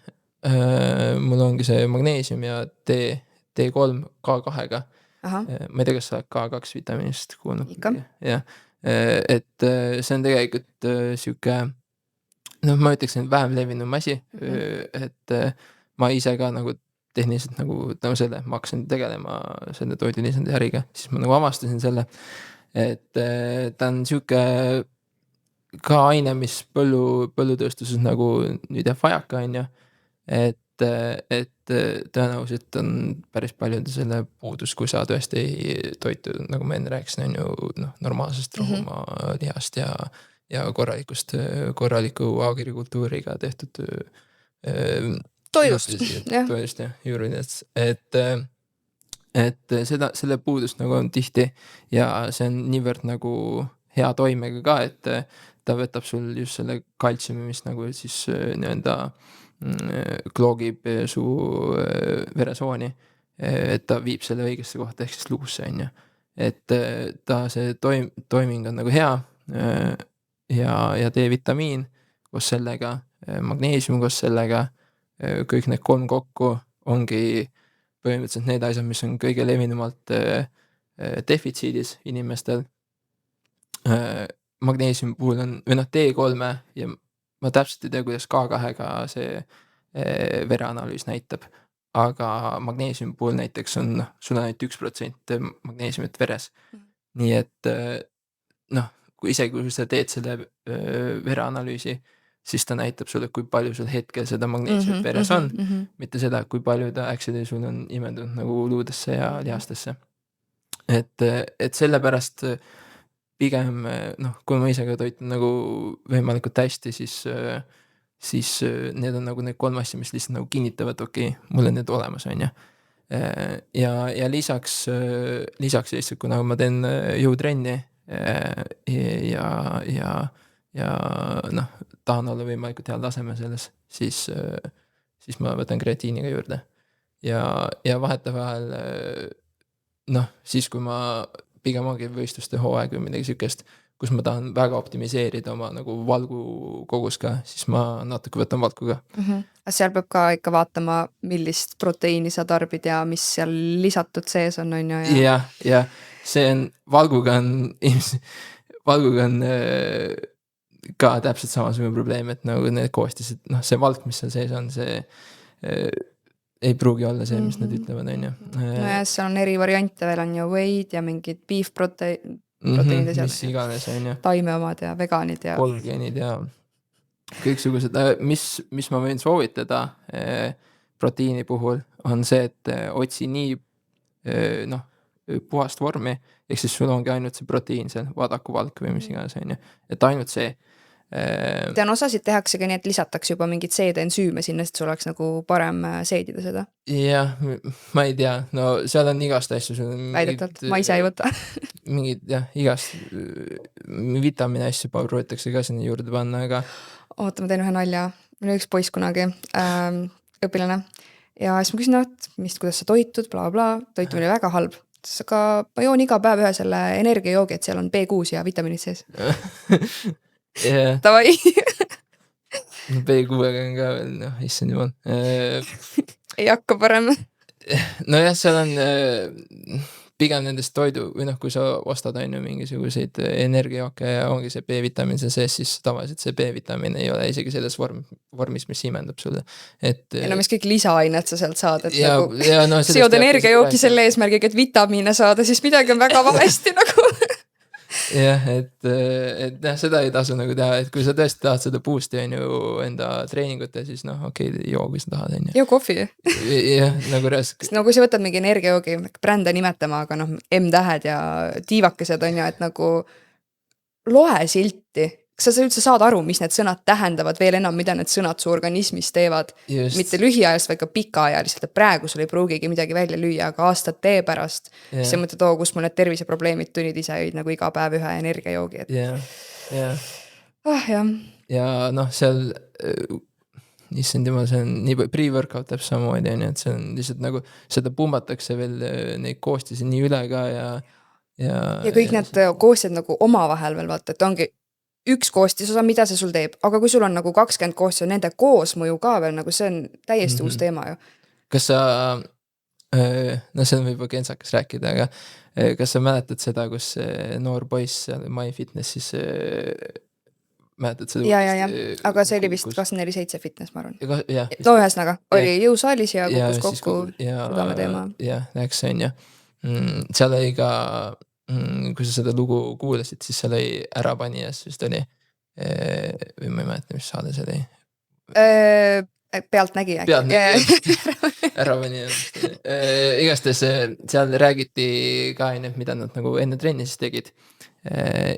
Mul ongi see magneesium ja D3 K2-ga. Ahah, Ma ei tea, kas sa oled K2 vitamiinist kuulnud. ikka. Jah, et see on tegelikult sihuke, noh, ma ütleksin, vähem levinum asi, et ma ise ka nagu tehniliselt nagu selle, ma hakkasin tegelema selle toidulisandi äriga, siis ma nagu avastasin selle, et ta on sihuke ka aine, mis põllutööstuses nagu nüüd jääb vajaka, on ju. Et tõenäoliselt on päris paljude selle puudus, kui sa tõesti toitu, nagu ma enne rääkisin, on ju, noh, normaalsest rohumaa-lihast ja korraliku agrikultuuriga tehtud Toidust, jah. toidust, jah, juurinets, et selle puudust nagu on tihti ja see on niivõrd nagu hea toimega ka, et ta võtab sul just selle kaltsiumi, mis nagu siis nii-öelda kloogib su veresooni, et ta viib selle õigesse kohta ehk siis luusse, on ju. Et ta see toiming on nagu hea ja D-vitamiin koos sellega, magneesium koos sellega, kõik need 3 kokku ongi põhimõtteliselt need asjad, mis on kõige levinumalt defitsiidis inimestel. Magneesiumi puhul on, või noh, D3 ja ma täpselt ei tea, kuidas K2-ga see vereanalüüs näitab, aga magneesiumi puhul näiteks on, sul on ainult 1% magneesiumit veres. Nii et noh, isegi kui sa teed selle vereanalüüsi, siis ta näitab sulle, kui palju sul hetkel seda magneesiumit veres on, mitte seda, kui palju ta actually sul on imendunud nagu luudesse ja lihastesse. Et sellepärast pigem, noh, kui ma ise ka toitun nagu võimalikult hästi, siis need on nagu need 3 asja, mis lihtsalt nagu kinnitavad, okei, mul on need olemas, on ju. Ja lisaks lihtsalt, kuna ma teen jõutrenni ja noh, tahan olla võimalikult heal tasemel selles, siis ma võtan kreatiiniga juurde. Ja vahetevahel, noh, siis kui ma pigem ongi võistluste hooaeg või midagi sükest, kus ma tahan väga optimiseerida oma nagu valgu kogus ka, siis ma natuke võtan valku ka. Seal peab ka ikka vaatama, millist proteiini sa tarbid ja mis seal lisatud sees on ju. Ja see on, valguga on ka täpselt samasugune probleem, et nagu need koostised, noh, see valk, mis seal sees on, see ei pruugi olla see, mis nad ütlevad, on ju. No ja seal on eri variante veel, on ju whey'd ja mingid beef proteiinid ja mis iganes, on ju. taime omad ja vegaanid ja Polgeenid ja kõiksugused, mis ma võin soovitada proteiini puhul, on see, et otsi nii noh, puhast vormi, ehk siis sul ongi ainult see proteiin seal, vaadakuvalk või mis iganes, on ju. Et ainult see. Tean, osasid tehaksegi nii, et lisatakse juba mingid seedensüüme sinna, sest sul oleks nagu parem seedida seda. Jah, ma ei tea, no seal on igast asju. Väidetavalt, ma ise ei võta. Mingid, jah, igast vitamiini asju proovitakse ka sinna juurde panna, aga Oota, ma teen ühe nalja. Mul oli üks poiss kunagi, õpilane. Ja siis ma küsin, kuidas sa toitud, toitumine oli väga halb. Aga ma joon iga päev ühe selle energiajoogi, et seal on B6 ja vitamiinid sees. Tavai. B6-ga on ka veel, noh, issand jumal. Ei hakka parem. Nojah, seal on pigem nendest toidu, või noh, kui sa ostad ainu mingisuguseid energiajooke ja ongi see B-vitamiin seal sees, siis tavaliselt see B-vitamiin ei ole isegi selles vormis, mis imendab sulle. Ja no mis kõik lisaained sa sealt saad, et ja, nagu ja, no, seod energiajooki selle eesmärgiga, et vitamiine saada, siis midagi on väga valesti nagu. Jah, et seda ei tasu nagu teha, et kui sa tõesti tahad seda boost'i on ju enda treeningute, siis noh, okei, joo, kui sa tahad, on ju. Joo kohvi. Jah, nagu raske. No kui sa võtad mingi energiajoogi, brände nimetama, aga noh, M-tähed ja tiivakesed on ju, et nagu loe silti. Kas sa üldse saad aru, mis need sõnad tähendavad veel enam, mida need sõnad su organismis teevad? Just. Mitte lühiajast, vaid ka pikaajaliselt, et praegu sul ei pruugigi midagi välja lüüa, aga aastate pärast. Siis sa mõtled, kus mul need terviseprobleemid tulid, ise jõid nagu iga päev ühe energiajoogi. Jah. Jah. Ja noh, seal issand jumal, see on nii pre-workout täpselt samamoodi, et see on lihtsalt nagu, seda pumbatakse veel neid koostisi nii üle ka ja kõik need koostised nagu omavahel veel vaata, et ongi üks koostisosa, mida see sul teeb, aga kui sul on nagu 20 koostisosa, nende koosmõju ka veel, nagu see on täiesti uus teema ju. Kas sa, no see on võib-olla kentsakas rääkida, aga kas sa mäletad seda, kus noor poiss seal MyFitnessis mäletad seda? Ja, aga see oli vist 24/7 fitness, ma arvan. Jah, No ühesõnaga, oli jõusaalis ja kukkus kokku südame teema. Jah, läks see on ju. Seal oli ka, kui sa seda lugu kuulasid, siis seal oli Ärapanijas vist oli, või ma ei mäleta, mis saade see oli. Pealtnägi äkki. Ärapanija. Igastahes seal räägiti ka, mida nad nagu enne trenni siis tegid.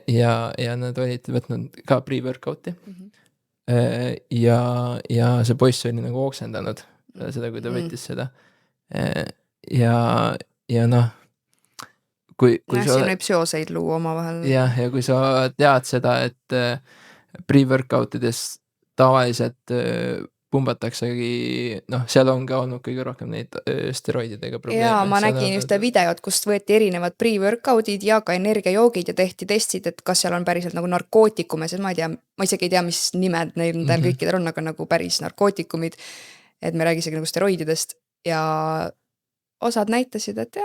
Ja nad olid võtnud ka pre-workout'i. Ja see poiss oli nagu oksendanud seda, kui ta võttis seda. Ja noh, kui siin võib seoseid luua omavahel. Ja kui sa tead seda, et pre-workoutides tavaliselt pumbataksegi, noh, seal on ka olnud kõige rohkem neid steroididega probleeme. Ja ma nägin ühte videot, kust võeti erinevad pre-workoutid ja ka energiajoogid ja tehti testid, et kas seal on päriselt nagu narkootikume, sest ma isegi ei tea, mis nimed neil kõikidel on, aga nagu päris narkootikumid, et me räägisegi nagu steroididest ja osad näitasid, et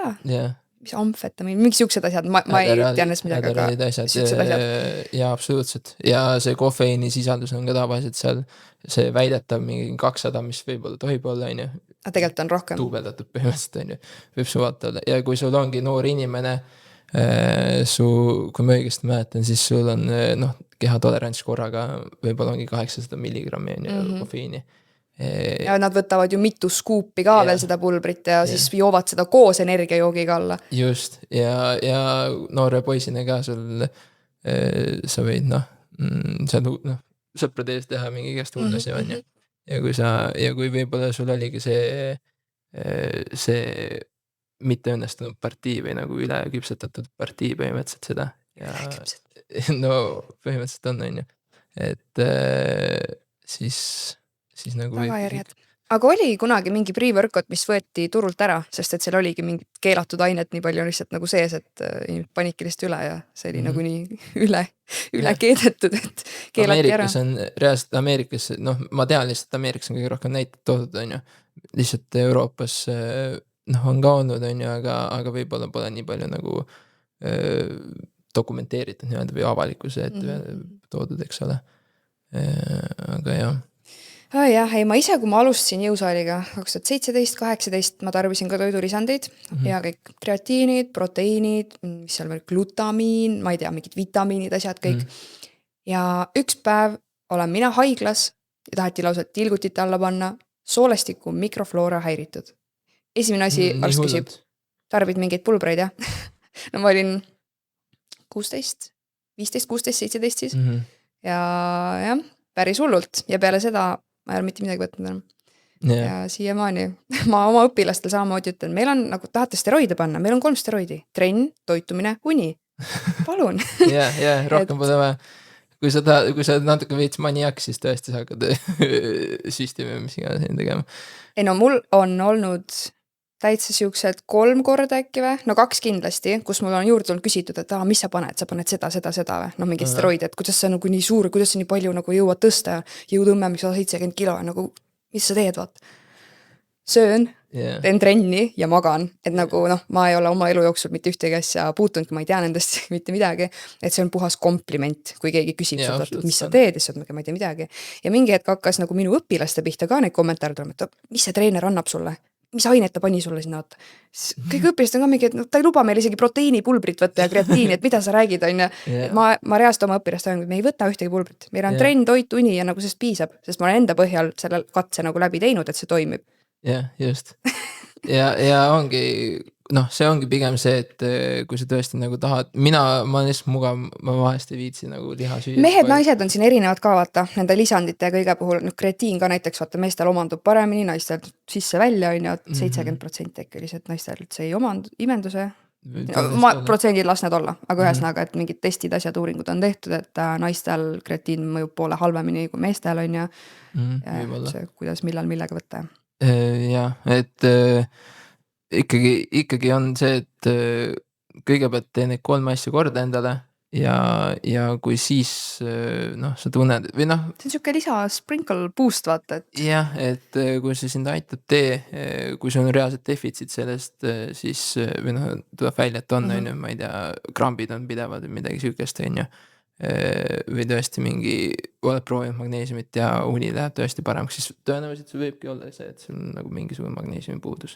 mis amfetamiin, mingi siuksed asjad, ma ei tea nendest midagi, aga siuksed asjad. Ja absoluutselt. Ja see kofeiini sisaldus on ka tavaliselt seal, see väidetav mingi 200, mis võib-olla tohib olla, on ju. Aga tegelikult on rohkem. Tuubeldatud põhimõtteliselt, on ju. Võib su vaata olla. Ja kui sul ongi noor inimene, kui ma õigesti mäletan, siis sul on kehatolerants korraga võib-olla ongi 800 milligrammi on ju kofeiini. Ja nad võtavad ju mitu skuupi ka veel seda pulbrit ja siis joovad seda koos energiajoogiga alla. Just, ja noore poisine ka sul, sa võid sõprade ees teha mingi igast hullusi on ju. Ja kui võib-olla sul oligi see mitte õnnestunud partii või nagu üle küpsetatud partii põhimõtteliselt seda. No põhimõtteliselt on ju. Et siis nagu tagajärjed. Aga oli kunagi mingi pre-workout, mis võeti turult ära, sest et seal oligi mingid keelatud ainet nii palju lihtsalt nagu sees, et panidki lihtsalt üle ja see oli nagu nii üle keedetud, et keelati ära. Ameerikas on reaalselt Ameerikas, ma tean lihtsalt Ameerikas on kõige rohkem näited toodud, on ju. Lihtsalt Euroopas on ka olnud, on ju, aga võib-olla pole nii palju nagu dokumenteeritud nii-öelda või avalikkuse toodud, eks ole. Aga jah. Jah, ma ise, kui ma alustasin jõusaaliga 2017-18, ma tarbisin ka toidurisandeid ja kõik kreatiinid, proteiinid, mis seal veel glutamiin, ma ei tea, mingid vitamiinid, asjad kõik. Ja üks päev olen mina haiglas ja taheti lausa tilgutit alla panna, soolestiku mikrofloora häiritud. Esimene asi, arst küsib, tarbid mingeid pulbreid, jah? No ma olin 16, 15, 16, 17 siis. Ja jah, päris hullult ja peale seda ma ei ole mitte midagi võtnud enam. Ja siiamaani ma oma õpilastel samamoodi ütlen, meil on nagu tahate steroide panna, meil on 3 steroidi, trenn, toitumine, uni. Palun. Ja, rohkem pole vaja. Kui sa natuke veits maniak, siis tõesti sa hakkad süstima, mis iganes tegema. Ei no mul on olnud täitsa siuksed 3 korda äkki või, 2 kindlasti, kus mul on juurde tulnud küsitud, et mis sa paned seda või, mingid steroide, et kuidas sa nagu nii suur, kuidas sa nii palju nagu jõuad tõsta ja jõutõmme, miks 170 kilo ja nagu, mis sa teed, vaat? Söön, teen trenni ja magan, et nagu ma ei ole oma elu jooksul mitte ühtegi asja puutunudki, ma ei tea nendest mitte midagi, et see on puhas kompliment, kui keegi küsib seda, mis sa teed, siis ma ei tea midagi. Ja mingi hetk hakkas nagu minu õpilaste pihta ka neid kommentaare tulema, et mis see treener annab sulle? Mis ainet ta pani sulle sinna, vaata. Kõik õpilast on ka mingi, et ta ei luba meil isegi proteiinipulbrit võtta ja kreatiini, et mida sa räägid, on. Ma reaalselt oma õpilast olen, me ei võta ühtegi pulbrit. Meil on trenn, toit, uni ja nagu sest piisab, sest ma olen enda põhjal selle katse nagu läbi teinud, et see toimib. Jah, just. Ja ongi, see ongi pigem see, et kui sa tõesti nagu tahad, ma olen lihtsalt mugav, ma vahest ei viitsi nagu liha süüa. Mehed, naised on siin erinevad ka, vaata, nende lisandite ja kõige puhul, kreatiin ka näiteks, vaata, meestel omandub paremini, naistel sisse välja, on ju, 70% äkki lihtsalt naistel see ei omandu imenduse. Protsendid las need olla, aga ühesõnaga, et mingid testid, asjad, uuringud on tehtud, et naistel kreatiin mõjub poole halvemini kui meestel, on ju. See, kuidas, millal, millega võtta. Jah, et ikkagi on see, et kõigepealt tee neid 3 asju korda endale ja kui siis noh, sa tunned või noh, see on siuke lisa sprinkle boost, vaata, et jah, et kui see sind aitab, kui sul on reaalselt defitsiit sellest, siis või noh, tuleb välja, et on, Mhm. on ju, ma ei tea, krambid on pidevad või midagi sihukest, on ju. Või tõesti mingi, oled proovinud magneesiumit ja uni läheb tõesti paremaks, siis tõenäoliselt see võibki olla see, et sul on nagu mingisugune magneesiumi puudus.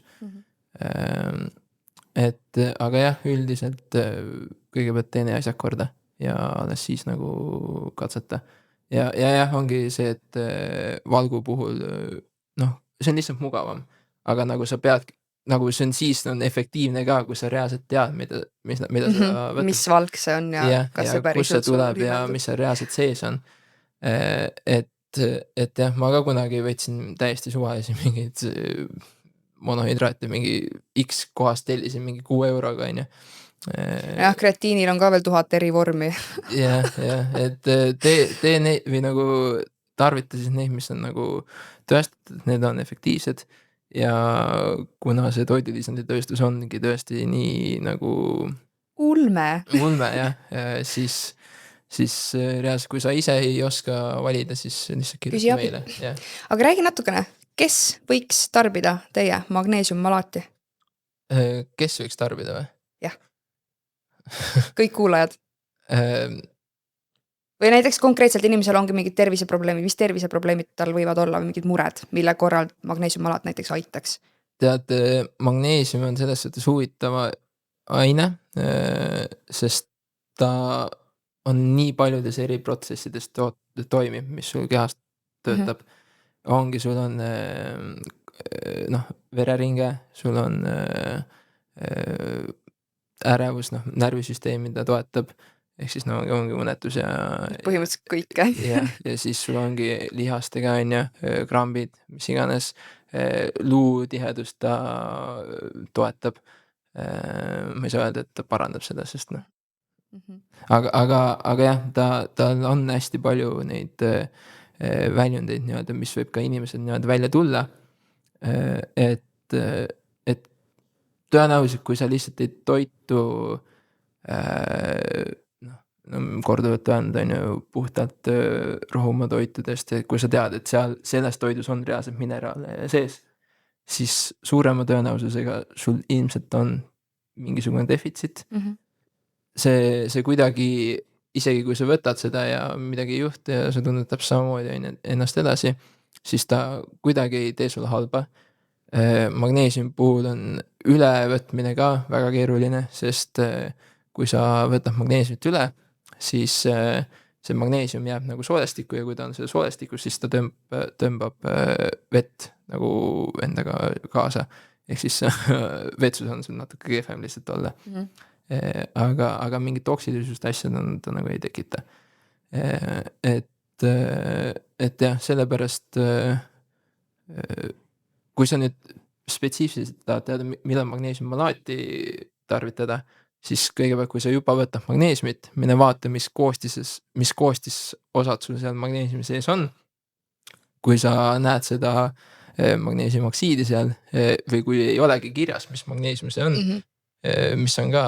Et aga jah, üldiselt kõigepealt tee need asjad korda ja alles siis nagu katseta. Ja jah, ongi see, et valgu puhul noh, see on lihtsalt mugavam, aga nagu sa pead, nagu see on siis on efektiivne ka, kui sa reaalselt tead, mida sa võtad. mis valk see on ja Jah, kas ja see kust see päriselt sul tuleb ja võimendub. mis seal reaalselt sees on. Et jah, ma ka kunagi võtsin täiesti suvalisi mingeid monohydraate mingi X kohast tellisin mingi 6 euroga, on ju. Jah, kreatiinil on ka veel 1000 eri vormi. Jah, et tee neid või nagu tarvita siis neid, mis on nagu tõestatud, et need on efektiivsed. Ja kuna see toidulisanditööstus ongi tõesti nii nagu Ulme. jah, siis reaalselt, kui sa ise ei oska valida, siis lihtsalt Küsi kirjuta abi. meile. Jah. Aga räägi natukene, kes võiks tarbida teie magneesiummalaati? Kes võiks tarbida või? Kõik kuulajad. Või näiteks konkreetselt inimesel ongi mingid terviseprobleemid, mis terviseprobleemid tal võivad olla või mingid mured, mille korral magneesiummalaat näiteks aitaks? Tead, magneesium on selles suhtes huvitava aine, sest ta on nii paljudes eri protsessides toimib, mis sul kehast töötab. Ongi, sul on noh, vereringe, sul on ärevus, noh, närvisüsteemi ta toetab, ehk siis no ongi unetus ja Põhimõtteliselt kõike. ja siis sul ongi lihastega, on ju, krambid, mis iganes, luutihedust ta toetab. Ma ei saa öelda, et ta parandab seda, sest noh, aga jah, tal on hästi palju neid väljundeid nii-öelda, mis võib ka inimesed nii-öelda välja tulla. Et tõenäoliselt, kui sa lihtsalt ei toitu korduvalt öelnud, on ju, puhtalt rohumaa toitudest, et kui sa tead, et seal selles toidus on reaalselt mineraale sees, siis suurema tõenäosusega sul ilmselt on mingisugune defitsiit. See kuidagi, isegi kui sa võtad seda ja midagi ei juhtu ja sa tunned täpselt samamoodi ennast edasi, siis ta kuidagi ei tee sulle halba. Magneesiumi puhul on ülevõtmine ka väga keeruline, sest kui sa võtad magneesiumit üle, siis see magneesium jääb nagu soolestikku ja kui ta on selle soolestikus, siis ta tõmbab vett nagu endaga kaasa. Ehk siis vetsus on sul natuke kehvem lihtsalt olla. Aga mingit toksilisust asja ta nagu ei tekita. Et jah, sellepärast kui sa nüüd spetsiifiliselt tahad teada, millal magneesiummalaati tarvitada, siis kõigepealt, kui sa juba võtad magneesiumit, mine vaata, mis koostisosad sul seal magneesiumi sees on. Kui sa näed seda magneesiumoksiidi seal või kui ei olegi kirjas, mis magneesium see on, mis on ka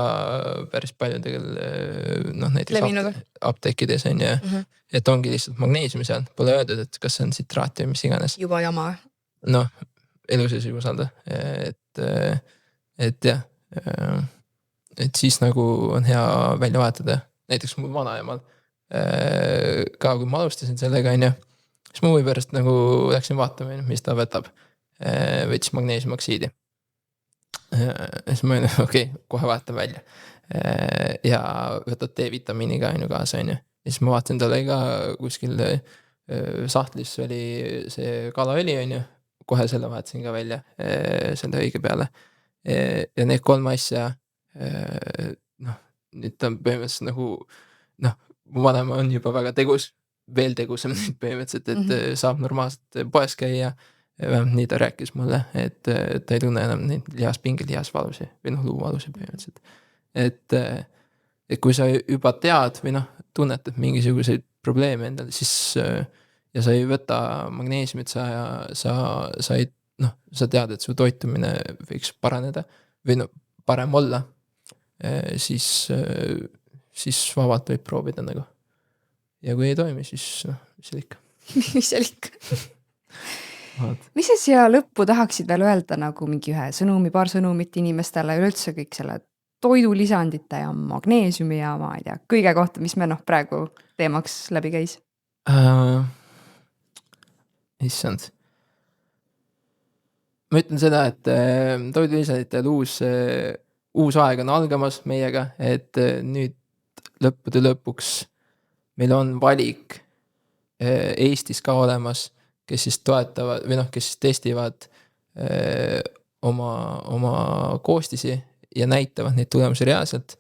päris paljudel näiteks apteekides on ju, et ongi lihtsalt magneesium seal, pole öeldud, et kas see on sitraat või mis iganes. Juba jama. Noh, elu sees ei usalda, et jah, et siis nagu on hea välja vahetada. Näiteks mul vanaemal ka, kui ma alustasin sellega, on ju, siis ma huvi pärast nagu läksin vaatama, mis ta võtab. Võttis magneesiumoksiidi. Siis ma olen, okei, kohe vahetan välja. Ja võtad D-vitamiini ka kaasa, on ju. Ja siis ma vaatasin, tal oli ka kuskil sahtlis oli see kalaõli, on ju. Kohe selle vahetasin ka välja selle õige peale. Ja need 3 asja, noh, nüüd ta on põhimõtteliselt nagu, noh, mu vanema on juba väga tegus, veel tegusam nüüd põhimõtteliselt, et saab normaalselt poes käia. Vähemalt nii ta rääkis mulle, et ta ei tunne enam neid lihasvalusi või noh, luuvalusi põhimõtteliselt. Et kui sa juba tead või noh, tunnetad mingisuguseid probleeme endal, siis ja sa ei võta magneesiumit, sa ei, noh, sa tead, et su toitumine võiks paraneda või no parem olla, siis siis vabalt võib proovida nagu. Ja kui ei toimi, siis mis seal ikka. mis seal ikka? Mis sa siia lõppu tahaksid veel öelda nagu mingi ühe sõnumi, paar sõnumit inimestele, üleüldse kõik selle toidulisandite ja magneesiumi ja ma ei tea, kõige kohta, mis me praegu teemaks läbi käis? Issand. Ma ütlen seda, et toidulisanditel uus aeg on algamas meiega, et nüüd lõppude lõpuks meil on valik Eestis ka olemas, kes siis toetavad või kes siis testivad oma koostisi ja näitavad neid tulemusi reaalselt,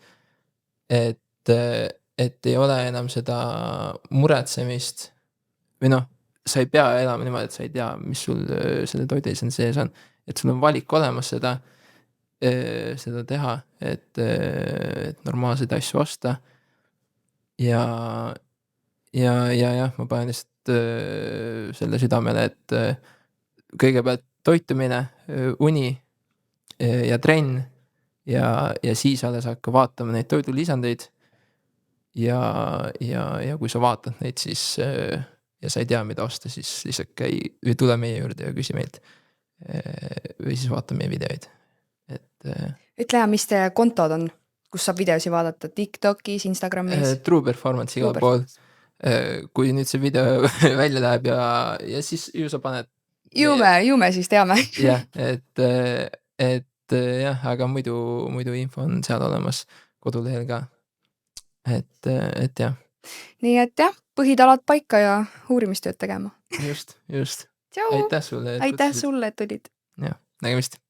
et ei ole enam seda muretsemist või sa ei pea elama niimoodi, et sa ei tea, mis sul selle toidulisandi sees on, et sul on valik olemas seda teha, et normaalseid asju osta ja ma panen lihtsalt selle südamele, et kõigepealt toitumine, uni ja trenn ja siis alles hakka vaatama neid toidulisandeid ja kui sa vaatad neid, siis ja sa ei tea, mida osta, siis lihtsalt käi või tule meie juurde ja küsi meilt või siis vaata meie videoid. Ütle, mis teie kontod on, kus saab videosi vaadata TikTokis, Instagramis? True Performance igal pool. Kui nüüd see video välja läheb ja siis ju sa paned Jume siis teame. jah, et jah, aga muidu info on seal olemas kodulehel ka. Et jah. Nii et jah, põhitalad paika ja uurimistööd tegema. Just. Tšau! Aitäh sulle, et tulid. Jah, nägemist.